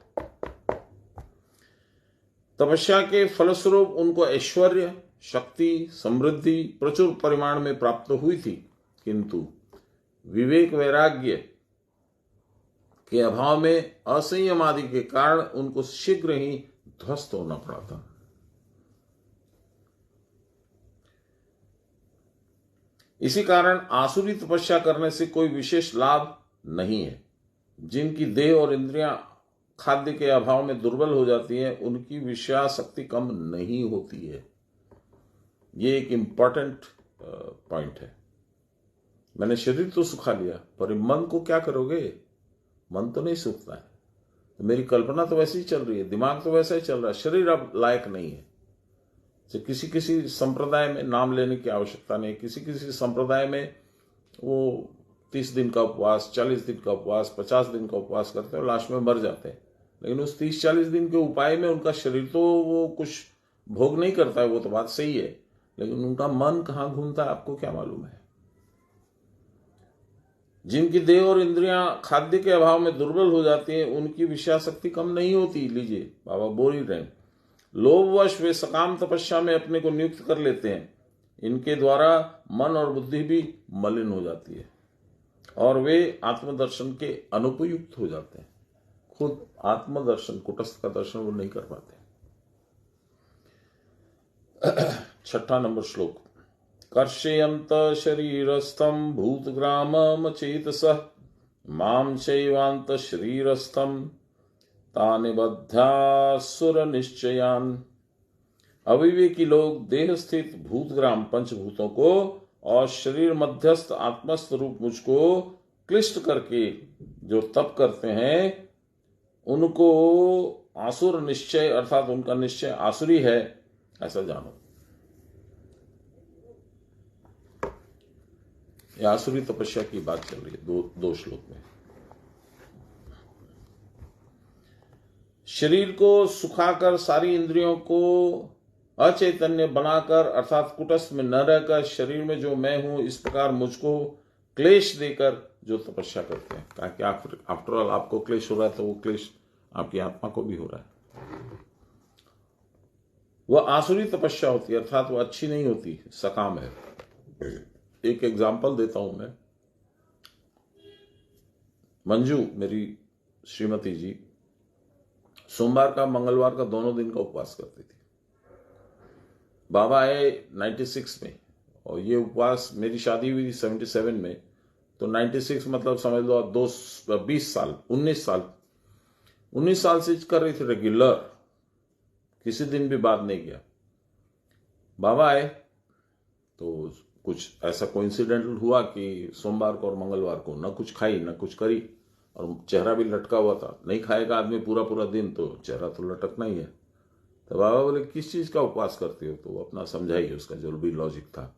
Speaker 1: तपस्या के फलस्वरूप उनको ऐश्वर्य, शक्ति, समृद्धि प्रचुर परिमाण में प्राप्त हुई थी, किंतु विवेक वैराग्य के अभाव में, असंयम आदि के कारण उनको शीघ्र ही ध्वस्त होना पड़ा था। इसी कारण आसुरी तपस्या करने से कोई विशेष लाभ नहीं है। जिनकी देह और इंद्रियां खाद्य के अभाव में दुर्बल हो जाती है, उनकी विषयासक्ति कम नहीं होती है। ये एक इंपॉर्टेंट पॉइंट है। मैंने शरीर तो सुखा लिया, पर मन को क्या करोगे? मन तो नहीं सूखता है। तो मेरी कल्पना तो वैसे ही चल रही है, दिमाग तो वैसा ही चल रहा है, शरीर अब लायक नहीं है। तो किसी किसी संप्रदाय में नाम लेने की आवश्यकता नहीं, किसी किसी संप्रदाय में वो 30 दिन का उपवास, 40 दिन का उपवास, 50 दिन का उपवास करते हैं और लास्ट में मर जाते हैं। लेकिन उस 30-40 दिन के उपाय में उनका शरीर तो वो कुछ भोग नहीं करता है, वो तो बात सही है, लेकिन उनका मन कहाँ घूमता है आपको क्या मालूम है। जिनकी देह और इंद्रियां खाद्य के अभाव में दुर्बल हो जाती हैं, उनकी विषयासक्ति कम नहीं होती। लीजिए बाबा बोल ही रहे, लोभवश वे सकाम तपस्या में अपने को नियुक्त कर लेते हैं। इनके द्वारा मन और बुद्धि भी मलिन हो जाती है और वे आत्मदर्शन के अनुपयुक्त हो जाते हैं। खुद आत्मदर्शन, कुटस्थ का दर्शन वो नहीं कर पाते। 6 नंबर श्लोक। कर्षयन्त शरीरस्थं भूतग्राममचेतसः मां चैवान्त शरीरस्थं तानि बद्धासुर निश्चयान्। अविवेकी लोग देह स्थित भूतग्राम पंचभूतों को और शरीर मध्यस्थ आत्मस्थ रूप मुझको क्लिष्ट करके जो तप करते हैं, उनको आसुर निश्चय, अर्थात उनका निश्चय आसुरी है, ऐसा जानो। यह आसुरी तपस्या की बात चल रही है दो श्लोक में। शरीर को सुखाकर सारी इंद्रियों को अचैतन्य बनाकर अर्थात कुटस्थ में न रहकर शरीर में जो मैं हूं इस प्रकार मुझको क्लेश देकर जो तपस्या करते हैं, ताकि आफ्टर ऑल आपको क्लेश हो रहा है तो वो क्लेश आपकी आत्मा को भी हो रहा है। वह आसुरी तपस्या होती है, अर्थात वह अच्छी नहीं होती, सकाम है। एक एग्जाम्पल देता हूं मैं। मंजू मेरी श्रीमती जी सोमवार का मंगलवार का दोनों दिन का उपवास करती थी। बाबा आए 96 में और ये उपवास, मेरी शादी हुई 77 में, तो 96 मतलब समझ लो आप 20 साल 19 साल से कर रही थी रेगुलर, किसी दिन भी बाद नहीं किया। बाबा आए तो कुछ ऐसा कोइंसिडेंटल हुआ कि सोमवार को और मंगलवार को न कुछ खाई न कुछ करी, और चेहरा भी लटका हुआ था। नहीं खाएगा आदमी पूरा पूरा दिन तो चेहरा तो लटकना ही है। तो बाबा बोले किस चीज का उपवास करते हो, तो वो अपना समझाइए, उसका जो भी लॉजिक था।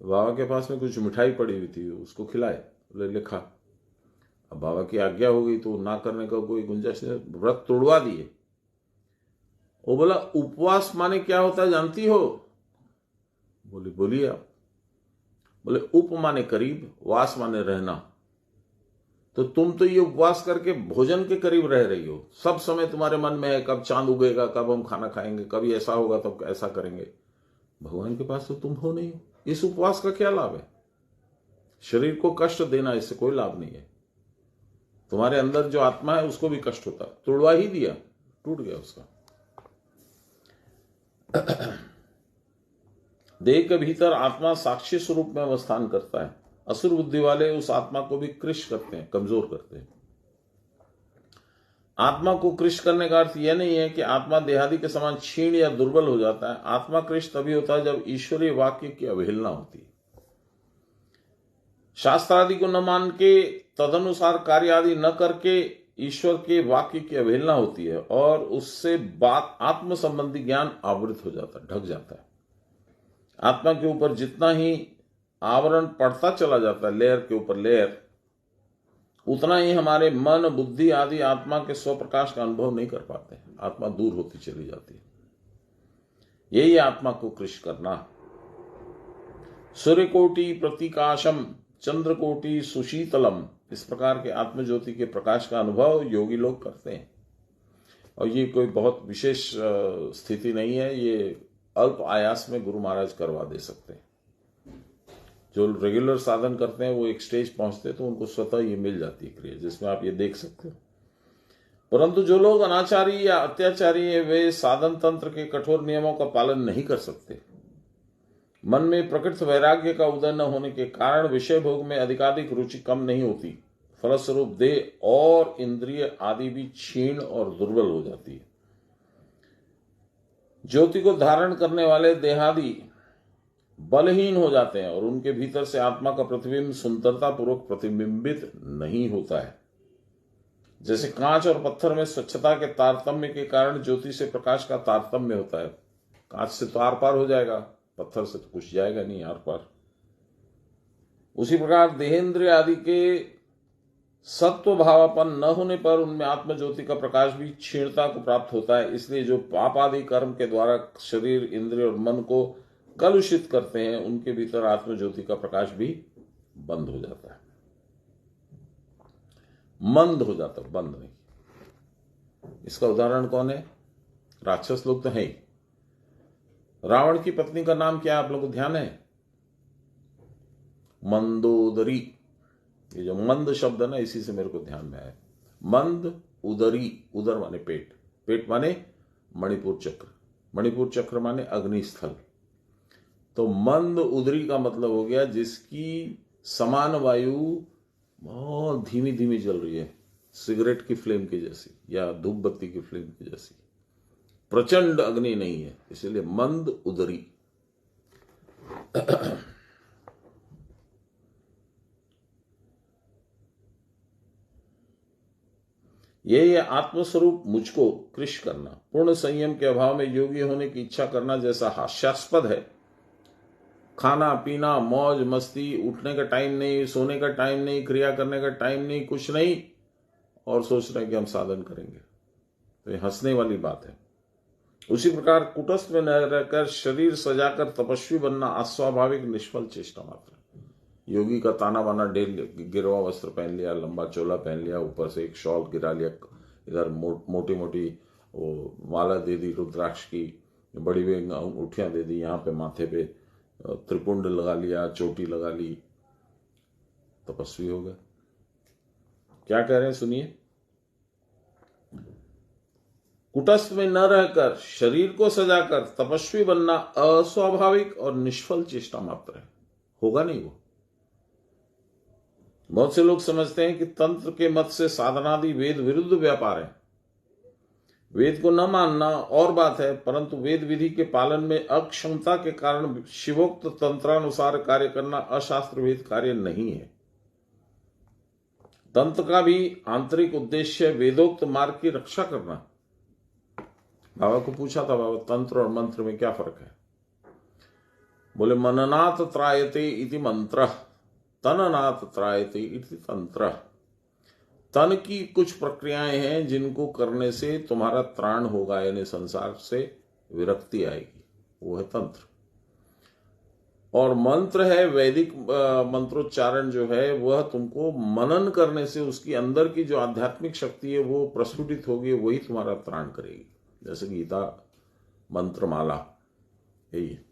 Speaker 1: बाबा के पास में कुछ मिठाई पड़ी हुई थी, उसको खिलाए, बोले लिखा। अब बाबा की आज्ञा हो गई तो ना करने का कोई गुंजाइश नहीं, व्रत तोड़वा दिए। वो बोला उपवास माने क्या होता है जानती हो? बोलिए आप। बोले उप माने करीब, वास माने रहना। तो तुम तो ये उपवास करके भोजन के करीब रह रही हो, सब समय तुम्हारे मन में है कब चांद उगेगा, कब हम खाना खाएंगे, कभी ऐसा होगा तब तो ऐसा करेंगे। भगवान के पास तो तुम हो नहीं हो, इस उपवास का क्या लाभ है? शरीर को कष्ट देना, इससे कोई लाभ नहीं है। तुम्हारे अंदर जो आत्मा है उसको भी कष्ट होता, तोड़वा ही दिया, टूट गया उसका। देह के भीतर आत्मा साक्षी स्वरूप में अवस्थान करता है। असुर बुद्धि वाले उस आत्मा को भी कृश करते हैं, कमजोर करते हैं। आत्मा को कृश करने का अर्थ यह नहीं है कि आत्मा देहादि के समान क्षीण या दुर्बल हो जाता है। आत्मा कृश तभी होता है जब ईश्वरीय वाक्य की अवहेलना होती है। शास्त्र आदि को न मान के, तदनुसार कार्य आदि न करके ईश्वर के वाक्य की अवहेलना होती है, और उससे बात आत्म संबंधी ज्ञान आवृत हो जाता है, ढक जाता है। आत्मा के ऊपर जितना ही आवरण पड़ता चला जाता है, लेयर के ऊपर लेयर, उतना ही हमारे मन बुद्धि आदि आत्मा के स्वप्रकाश का अनुभव नहीं कर पाते हैं। आत्मा दूर होती चली जाती है। यही आत्मा को कृश करना। सूर्यकोटि प्रतीकाशम चंद्रकोटि सुशीतलम, इस प्रकार के आत्मज्योति के प्रकाश का अनुभव योगी लोग करते हैं। और ये कोई बहुत विशेष स्थिति नहीं है, ये अल्प आयास में गुरु महाराज करवा दे सकते हैं। जो रेगुलर साधन करते हैं वो एक स्टेज पहुंचते हैं तो उनको स्वतः ये मिल जाती है क्रिया, जिसमें आप ये देख सकते हो। परंतु जो लोग अनाचारी या अत्याचारी है, वे साधन तंत्र के कठोर नियमों का पालन नहीं कर सकते। मन में प्रकृत वैराग्य का उदय न होने के कारण विषय भोग में अधिकाधिक रुचि कम नहीं होती। फलस्वरूप देह और इंद्रिय आदि भी क्षीण और दुर्बल हो जाती है। ज्योति को धारण करने वाले देहादि बलहीन हो जाते हैं और उनके भीतर से आत्मा का प्रतिबिंब सुंदरता पूर्वक प्रतिबिंबित नहीं होता है। जैसे कांच और पत्थर में स्वच्छता के तारतम्य के कारण ज्योति से प्रकाश का तारतम्य होता है। कांच से तो आर पार हो जाएगा, पत्थर से तो कुछ जाएगा नहीं आर पार। उसी प्रकार देहेंद्रिय आदि के सत्व भावापन न होने पर उनमें आत्म ज्योति का प्रकाश भी क्षीणता को प्राप्त होता है। इसलिए जो पाप आदि कर्म के द्वारा शरीर, इंद्रिय और मन को कलुषित करते हैं, उनके भीतर आत्म ज्योति का प्रकाश भी बंद हो जाता है। मंद हो जाता है, बंद नहीं। इसका उदाहरण कौन है? राक्षस लोग तो है ही। रावण की पत्नी का नाम क्या है, आप लोगों को ध्यान है? मंदोदरी। ये जो मंद शब्द है ना, इसी से मेरे को ध्यान में आया। मंद उदरी, उदर माने पेट, पेट माने मणिपुर चक्र, मणिपुर चक्र माने अग्निस्थल। तो मंद उदरी का मतलब हो गया जिसकी समान वायु बहुत धीमी धीमी जल रही है, सिगरेट की फ्लेम की जैसी या धूप बत्ती की फ्लेम की जैसी, प्रचंड अग्नि नहीं है, इसलिए मंद उदरी। ये आत्मस्वरूप मुझको कृश करना, पूर्ण संयम के अभाव में योगी होने की इच्छा करना जैसा हास्यास्पद है। खाना पीना, मौज मस्ती, उठने का टाइम नहीं, सोने का टाइम नहीं, क्रिया करने का टाइम नहीं, कुछ नहीं, और सोच रहे हैं कि हम साधन करेंगे। तो ये हंसने वाली बात है। उसी प्रकार कुटस्थ में न रहकर शरीर सजाकर तपस्वी बनना अस्वाभाविक निष्फल चेष्टा मात्र है। योगी का ताना बाना गिरवा वस्त्र पहन लिया, लंबा चोला पहन लिया, ऊपर से एक शॉल गिरा लिया, इधर मोटी मोटी वो माला दे दी रुद्राक्ष की, बड़ी बड़ी अंगूठियां दे दी, यहाँ पे माथे पे त्रिपुंड लगा लिया, चोटी लगा ली, तपस्वी हो गए। क्या कह रहे हैं सुनिए। कुटस्थ में न रहकर शरीर को सजाकर तपस्वी बनना अस्वाभाविक और निष्फल चेष्टा मात्र है, होगा नहीं वो। बहुत से लोग समझते हैं कि तंत्र के मत से साधनादि वेद विरुद्ध व्यापार है। वेद को न मानना और बात है, परंतु वेद विधि के पालन में अक्षमता के कारण शिवोक्त तंत्रानुसार कार्य करना अशास्त्रविहित कार्य नहीं है। तंत्र का भी आंतरिक उद्देश्य वेदोक्त मार्ग की रक्षा करना। बाबा को पूछा था, बाबा तंत्र और मंत्र में क्या फर्क है? बोले मननात् त्रायते इति मंत्र, तननात् त्रायते इति तंत्र। तन की कुछ प्रक्रियाएं हैं जिनको करने से तुम्हारा त्राण होगा, यानी संसार से विरक्ति आएगी, वो है तंत्र। और मंत्र है वैदिक मंत्रोच्चारण जो है वह तुमको मनन करने से उसकी अंदर की जो आध्यात्मिक शक्ति है वो प्रस्फुटित होगी, वही तुम्हारा त्राण करेगी। जैसे गीता मंत्रमाला यही है।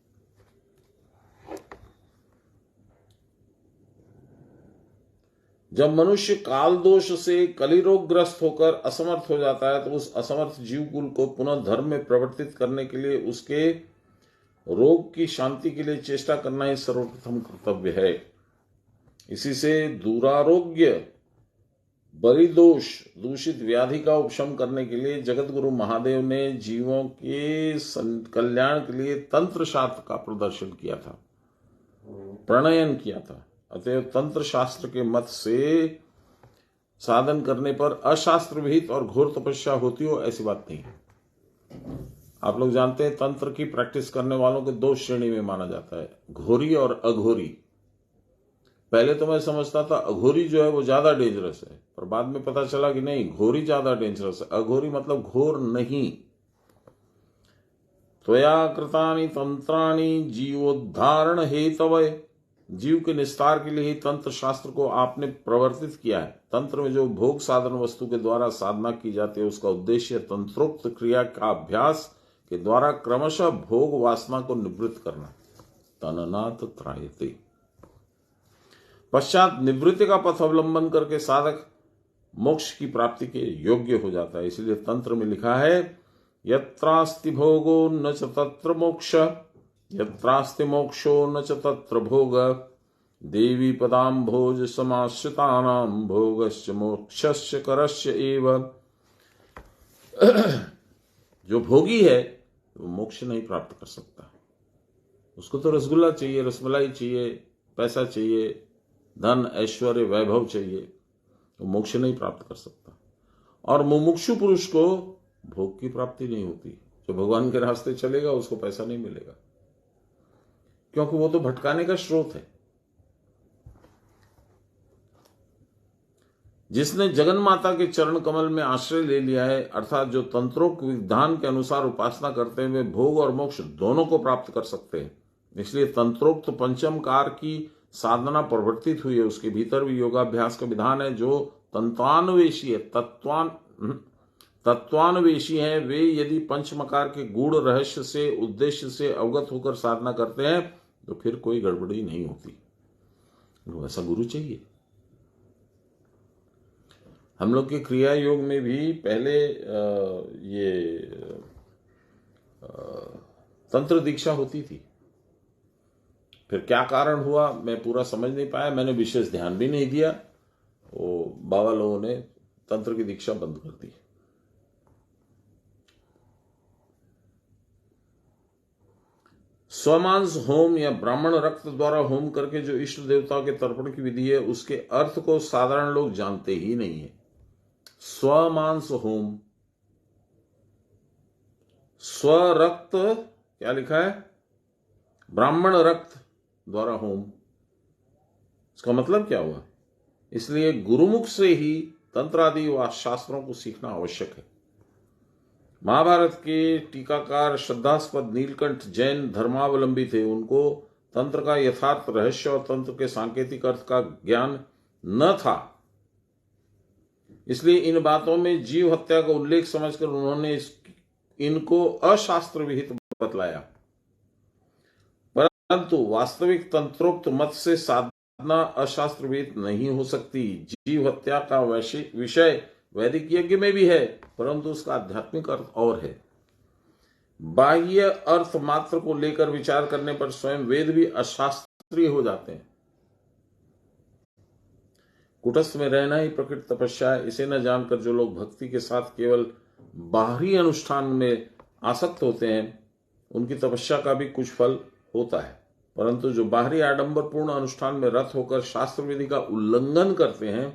Speaker 1: जब मनुष्य काल दोष से कलिरोगग्रस्त होकर असमर्थ हो जाता है तो उस असमर्थ जीव कुल को पुनः धर्म में परिवर्तित करने के लिए उसके रोग की शांति के लिए चेष्टा करना ही सर्वप्रथम कर्तव्य है। इसी से दुरारोग्य बलिदोष दूषित व्याधि का उपशम करने के लिए जगत गुरु महादेव ने जीवों के कल्याण के लिए तंत्र शास्त्र का प्रदर्शन किया था, प्रणयन किया था। अतएव तंत्र शास्त्र के मत से साधन करने पर अशास्त्र विहित और घोर तपस्या होती हो, ऐसी बात नहीं है। आप लोग जानते हैं तंत्र की प्रैक्टिस करने वालों को दो श्रेणी में माना जाता है, घोरी और अघोरी। पहले तो मैं समझता था अघोरी जो है वो ज्यादा डेंजरस है, पर बाद में पता चला कि नहीं, घोरी ज्यादा डेंजरस है। अघोरी मतलब घोर नहीं। त्वया कृतानि तंत्राणि जीवोद्धारण हेतवय, जीव के निस्तार के लिए ही तंत्र शास्त्र को आपने प्रवर्तित किया है। तंत्र में जो भोग साधन वस्तु के द्वारा साधना की जाती है उसका उद्देश्य तंत्रोक्त क्रिया का अभ्यास के द्वारा क्रमशः भोग वासना को निवृत्त करना। तननात् त्रायते। पश्चात निवृत्ति का पथ अवलंबन करके साधक मोक्ष की प्राप्ति के योग्य हो जाता है। इसलिए तंत्र में लिखा है यत्रास्ति भोगो न च तत्र मोक्ष, यत्रास्ति मोक्षो न च तत्र भोग, देवी पदाम्भोज समाश्रितानां भोगश्च मोक्षश्च करश्च एव। जो भोगी है वो मोक्ष नहीं प्राप्त कर सकता। उसको तो रसगुल्ला चाहिए, रसमलाई चाहिए, पैसा चाहिए, धन ऐश्वर्य वैभव चाहिए, तो मोक्ष नहीं प्राप्त कर सकता। और मुमुक्षु पुरुष को भोग की प्राप्ति नहीं होती। जो भगवान के रास्ते चलेगा उसको पैसा नहीं मिलेगा, क्योंकि वो तो भटकाने का स्रोत है। जिसने जगन माता के चरण कमल में आश्रय ले लिया है, अर्थात जो तंत्रोक्त विधान के अनुसार उपासना करते हुए भोग और मोक्ष दोनों को प्राप्त कर सकते हैं। इसलिए तंत्रोक्त पंचम कार की साधना प्रवर्तित हुई है, उसके भीतर भी योगाभ्यास का विधान है। जो तंत्रान्वेषी है, तत्वान्वेषी हैं, वे यदि पंचमकार के गूढ़ रहस्य से उद्देश्य से अवगत होकर साधना करते हैं तो फिर कोई गड़बड़ी नहीं होती। ऐसा गुरु चाहिए। हम लोग के क्रिया योग में भी पहले ये तंत्र दीक्षा होती थी। फिर क्या कारण हुआ मैं पूरा समझ नहीं पाया, मैंने विशेष ध्यान भी नहीं दिया। वो बाबा लोगों ने तंत्र की दीक्षा बंद कर दी। स्वमांस होम या ब्राह्मण रक्त द्वारा होम करके जो इष्ट देवताओं के तर्पण की विधि है उसके अर्थ को साधारण लोग जानते ही नहीं है। स्वमांस होम, स्वरक्त क्या लिखा है, ब्राह्मण रक्त द्वारा होम, इसका मतलब क्या हुआ? इसलिए गुरुमुख से ही तंत्र आदि व शास्त्रों को सीखना आवश्यक है। महाभारत के टीकाकार श्रद्धास्पद नीलकंठ जैन धर्मावलंबी थे। उनको तंत्र का यथार्थ रहस्य और तंत्र के सांकेतिक अर्थ का ज्ञान न था, इसलिए इन बातों में जीव हत्या का उल्लेख समझकर उन्होंने इनको अशास्त्र विहित बतलाया। परंतु वास्तविक तंत्रोक्त मत से साधना अशास्त्र विहित नहीं हो सकती। जीव हत्या का विषय वैदिक यज्ञ में भी है, परंतु उसका आध्यात्मिक अर्थ और है। बाह्य अर्थ मात्र को लेकर विचार करने पर स्वयं वेद भी अशास्त्रीय हो जाते हैं। कुटस्थ में रहना ही प्रकृत तपस्या है, इसे न जानकर जो लोग भक्ति के साथ केवल बाहरी अनुष्ठान में आसक्त होते हैं, उनकी तपस्या का भी कुछ फल होता है, परंतु जो बाहरी आडंबरपूर्ण अनुष्ठान में रत होकर शास्त्र विधि का उल्लंघन करते हैं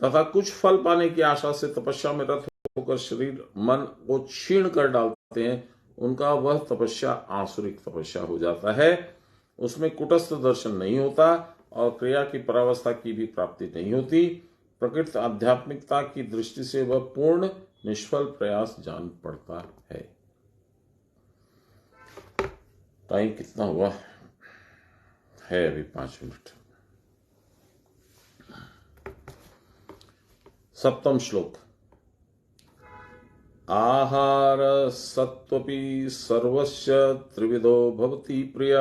Speaker 1: तथा कुछ फल पाने की आशा से तपस्या में रत होकर शरीर मन को क्षीण कर डालते हैं, उनका वह तपस्या आसुरिक तपस्या हो जाता है। उसमें कुटस्थ दर्शन नहीं होता और क्रिया की परावस्था की भी प्राप्ति नहीं होती। प्रकृत आध्यात्मिकता की दृष्टि से वह पूर्ण निष्फल प्रयास जान पड़ता है। टाइम कितना हुआ है? अभी 5 मिनट। 7वां श्लोक। आहार सत्वपि सर्वस्य त्रिविधो भवति प्रिय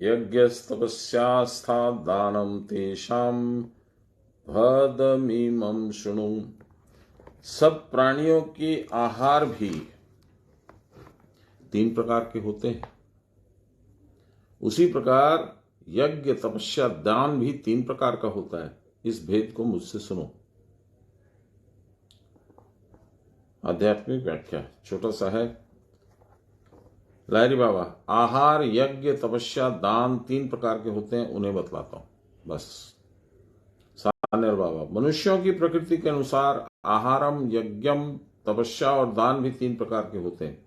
Speaker 1: यज्ञस्तपस्यास्था दानं तेषां भदमिमं शृणु। सब प्राणियों के आहार भी 3 प्रकार के होते हैं, उसी प्रकार यज्ञ तपस्या दान भी 3 प्रकार का होता है। इस भेद को मुझसे सुनो। आध्यात्मिक व्याख्या छोटा सा है। लहरी बाबा, आहार यज्ञ तपस्या दान 3 प्रकार के होते हैं, उन्हें बतलाता हूं बस। सान्यर बाबा, मनुष्यों की प्रकृति के अनुसार आहारम यज्ञम तपस्या और दान भी 3 प्रकार के होते हैं।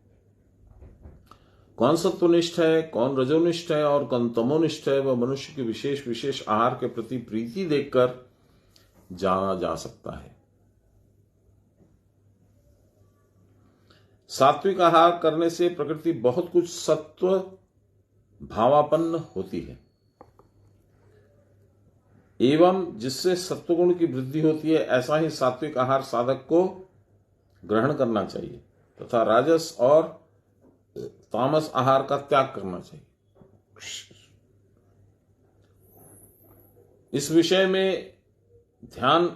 Speaker 1: कौन सत्वनिष्ठ है, कौन रजोनिष्ठ है और कौन तमोनिष्ठ है, वह मनुष्य की विशेष विशेष आहार के प्रति प्रीति देखकर जाना जा सकता है। सात्विक आहार करने से प्रकृति बहुत कुछ सत्व भावापन्न होती है एवं जिससे सत्वगुण की वृद्धि होती है। ऐसा ही सात्विक आहार साधक को ग्रहण करना चाहिए तथा राजस और तामस आहार का त्याग करना चाहिए। इस विषय में ध्यान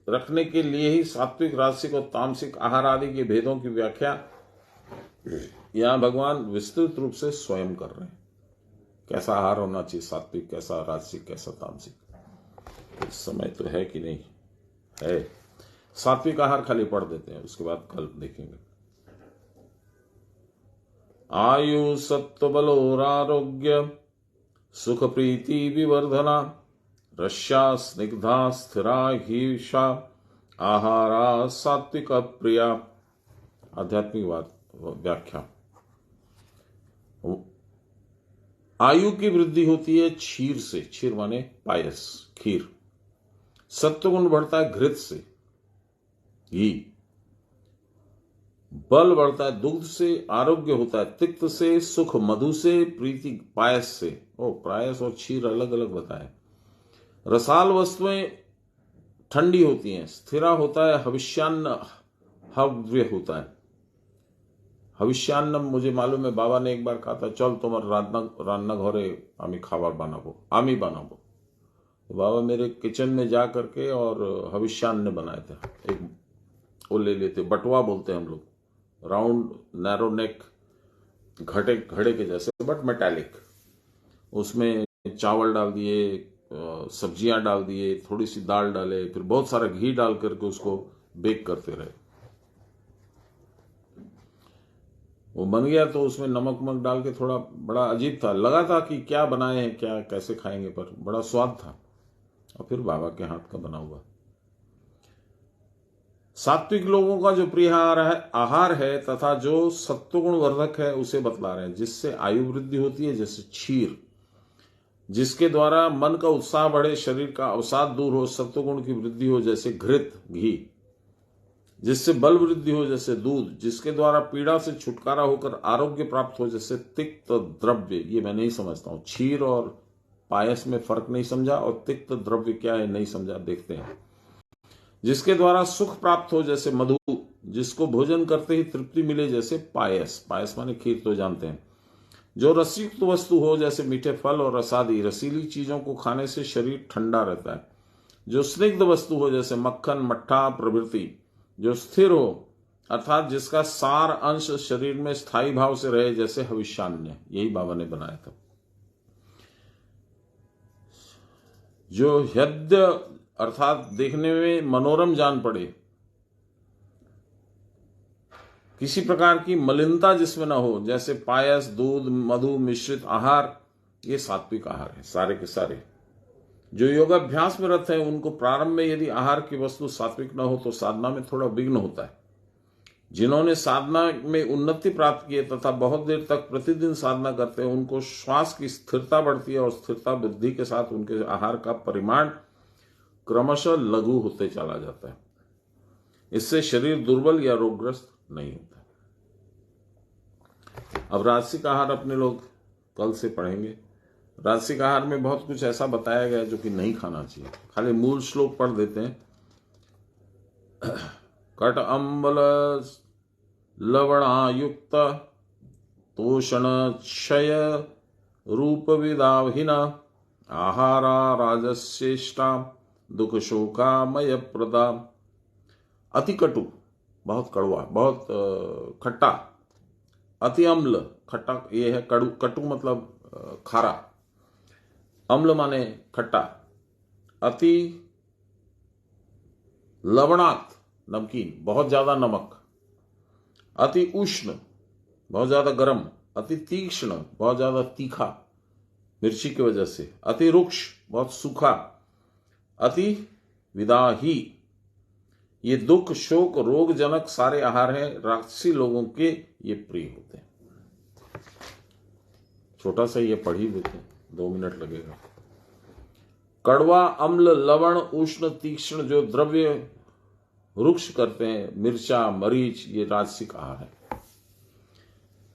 Speaker 1: रखने के लिए ही सात्विक राजसिक और तामसिक आहार आदि के भेदों की व्याख्या यहां भगवान विस्तृत रूप से स्वयं कर रहे हैं। कैसा आहार होना चाहिए, सात्विक कैसा, राजसिक कैसा, तामसिक। इस समय तो है कि नहीं है। सात्विक आहार खाली पढ़ देते हैं, उसके बाद कल देखेंगे। आयु सत्व बलोरारोग्य सुख प्रीति विवर्धना रस्या स्निग्धा स्थिरा हीर्षा आहारा सात्विक प्रिया। आध्यात्मिक व्याख्या। आयु की वृद्धि होती है क्षीर से, क्षीर माने पायस, खीर। सत्वगुण बढ़ता है घृत से, घी। बल बढ़ता है दुग्ध से, आरोग्य होता है तिक्त से, सुख मधु से, प्रीति पायस से। पायस और क्षीर अलग अलग बताए। रसाल वस्तुएं ठंडी होती हैं। स्थिरा होता है हविष्यान्न, हव्य होता है। हविष्यान्नम मुझे मालूम है, बाबा ने एक बार कहा था, चल तुम्हार रान्ना घरे आमी खाबार बनाबो, आमी बनाबो। तो बाबा मेरे किचन में जा करके और हविष्यान्न बनाए थे। एक वो ले लेते, बटवा बोलते हैं हम लोग, राउंड नैरो नेक घड़े के जैसे बट मेटालिक। उसमें चावल डाल दिए, सब्जियां डाल दिए, थोड़ी सी दाल डाले, फिर बहुत सारा घी डाल करके उसको बेक करते रहे। वो बन गया तो उसमें नमक वमक डाल के थोड़ा, बड़ा अजीब था, लगा था कि क्या बनाए हैं, क्या कैसे खाएंगे, पर बड़ा स्वाद था। और फिर बाबा के हाथ का बना हुआ। सात्विक लोगों का जो प्रिय आहार है तथा जो सत्वगुण वर्धक है उसे बतला रहे हैं, जिससे आयु वृद्धि होती है, जैसे क्षीर, जिसके द्वारा मन का उत्साह बढ़े, शरीर का अवसाद दूर हो, सत्वगुण की वृद्धि हो, जैसे घृत, घी। जिससे बल वृद्धि हो जैसे दूध, जिसके द्वारा पीड़ा से छुटकारा होकर आरोग्य प्राप्त हो जैसे तिक्त द्रव्य। ये मैं नहीं समझता हूं, क्षीर और पायस में फर्क नहीं समझा, और तिक्त द्रव्य क्या है नहीं समझा, देखते हैं। जिसके द्वारा सुख प्राप्त हो जैसे मधु, जिसको भोजन करते ही तृप्ति मिले जैसे पायस। पायस माने खीर तो जानते हैं। जो रसयुक्त वस्तु हो जैसे मीठे फल और रसादी, रसीली चीजों को खाने से शरीर ठंडा रहता है। जो स्निग्ध वस्तु हो जैसे मक्खन, मट्ठा प्रभृति। जो स्थिर हो अर्थात जिसका सार अंश शरीर में स्थायी भाव से रहे जैसे हविष्यान्य। यही बाबा ने बनाया था। जो हृदय अर्थात देखने में मनोरम जान पड़े, किसी प्रकार की मलिनता जिसमें न हो जैसे पायस, दूध, मधु मिश्रित आहार, ये सात्विक आहार है सारे के सारे। जो योगाभ्यास में रत है उनको प्रारंभ में यदि आहार की वस्तु सात्विक न हो तो साधना में थोड़ा विघ्न होता है। जिन्होंने साधना में उन्नति प्राप्त की है तथा बहुत देर तक प्रतिदिन साधना करते हैं, उनको श्वास की स्थिरता बढ़ती है और स्थिरता वृद्धि के साथ उनके आहार का परिमाण क्रमशः लघु होते चला जाता है। इससे शरीर दुर्बल या रोगग्रस्त नहीं होता। अब राजसिक आहार अपने लोग कल से पढ़ेंगे। राजसिक आहार में बहुत कुछ ऐसा बताया गया जो कि नहीं खाना चाहिए। खाली मूल श्लोक पढ़ देते हैं। कट अम्बल लवणायुक्त तोषण क्षय रूप विदाहीन आहारा राजश्रेष्ठा दुख शोकामय प्रदा। अति कटु, बहुत कड़वा, बहुत खट्टा। अति अम्ल, खट्टा ये है। कटु मतलब खारा, अम्ल माने खट्टा। अति लवणात् नमकीन, बहुत ज्यादा नमक। अति उष्ण, बहुत ज्यादा गर्म। अति तीक्ष्ण, बहुत ज्यादा तीखा मिर्ची की वजह से। अति रुक्ष, बहुत सूखा। अति विदाही, ये दुख शोक रोग जनक सारे आहार हैं। राक्षसी लोगों के ये प्रिय होते हैं। छोटा सा ये पढ़ ही देते हैं, 2 मिनट लगेगा। कड़वा, अम्ल, लवण, उष्ण, तीक्ष्ण जो द्रव्य रुक्ष करते हैं, मिर्चा, मरीच, ये राजसिक आहार है।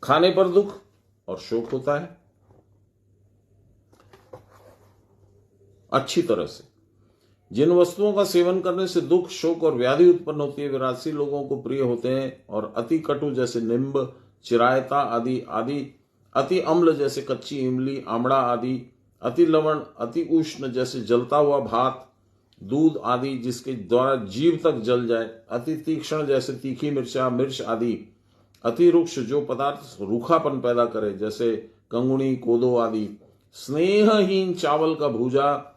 Speaker 1: खाने पर दुख और शोक होता है अच्छी तरह से। जिन वस्तुओं का सेवन करने से दुख शोक और व्याधि उत्पन्न होती है वे राजसी लोगों को प्रिय होते हैं। और अति कटु जैसे निम्ब, चिरायता आदि आदि। अति अम्ल जैसे कच्ची इमली, आमड़ा आदि। अति लवण, अति उष्ण जैसे जलता हुआ भात, दूध आदि जिसके द्वारा जीव तक जल जाए। अति तीक्ष्ण जैसे तीखी मिर्चा, मिर्च आदि। अति रुक्ष जो पदार्थ रूखापन पैदा करे जैसे कंगुनी, कोदो आदि। स्नेहहीन चावल का भूजा,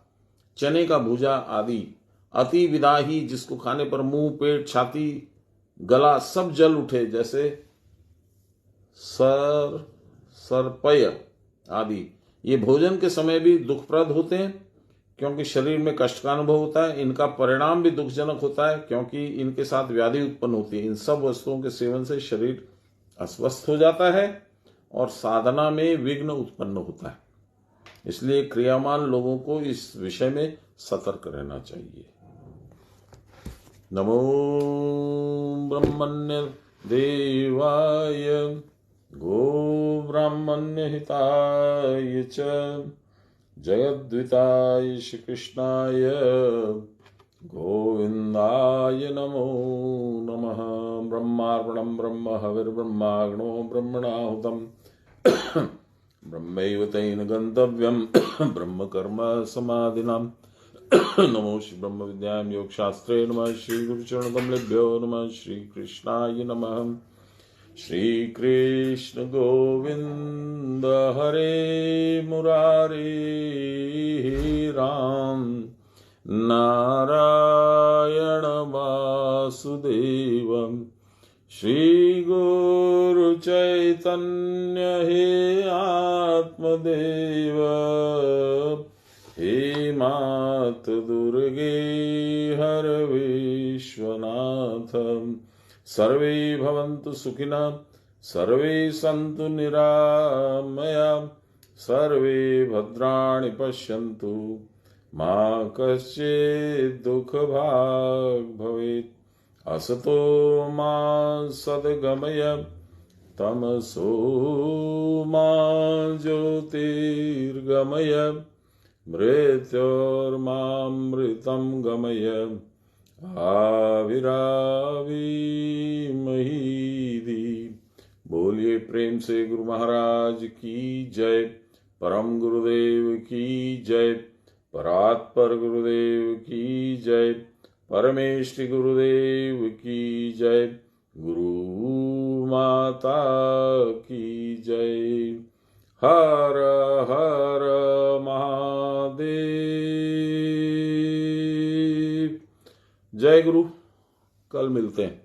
Speaker 1: चने का भूजा आदि। अति विदाही जिसको खाने पर मुंह, पेट, छाती, गला सब जल उठे जैसे सरपय आदि। ये भोजन के समय भी दुखप्रद होते हैं क्योंकि शरीर में कष्ट का अनुभव होता है। इनका परिणाम भी दुखजनक होता है क्योंकि इनके साथ व्याधि उत्पन्न होती है। इन सब वस्तुओं के सेवन से शरीर अस्वस्थ हो जाता है और साधना में विघ्न उत्पन्न होता है। इसलिए क्रियामान लोगों को इस विषय में सतर्क रहना चाहिए। नमो ब्रह्मण्य देवाय गो ब्राह्मण्य हिताय च जगद्विताय श्री कृष्णाय गोविंदाय नमो नमः। ब्रह्मार्पणं ब्रह्म हविर्ब्रह्माग्नो ब्रह्मणाहुतम् ब्रह्मैव तेन गन्तव्यं ब्रह्म कर्म समाधिनां। नमो श्री ब्रह्म विद्यां योग शास्त्रे नमः। श्री गुरुचरण कमलेभ्यो नमः। श्री कृष्णाय नमः। श्री कृष्ण गोविंद हरे मुरारे राम नारायण वासुदेवम्। श्री गुरु चैतन्य हे आत्मदेव हे मात दुर्गे हर विश्वनाथ। सर्वे भवन्तु सुखिनः सर्वे सन्तु निरामया सर्वे भद्राणि पश्यन्तु मा कश्चित् दुःखभाग् भवेत्। असतो मा सद्गमय तमसो मा ज्योतिर्गमय मृत्योर्मामृतं गमय आविराविमहीधि। बोलिए प्रेम से गुरु महाराज की जय, परम गुरुदेव की जय, परात्पर गुरुदेव की जय, परमेष्टि गुरुदेव की जय, गुरु माता की जय। हर हर महादेव। जय गुरु। कल मिलते हैं।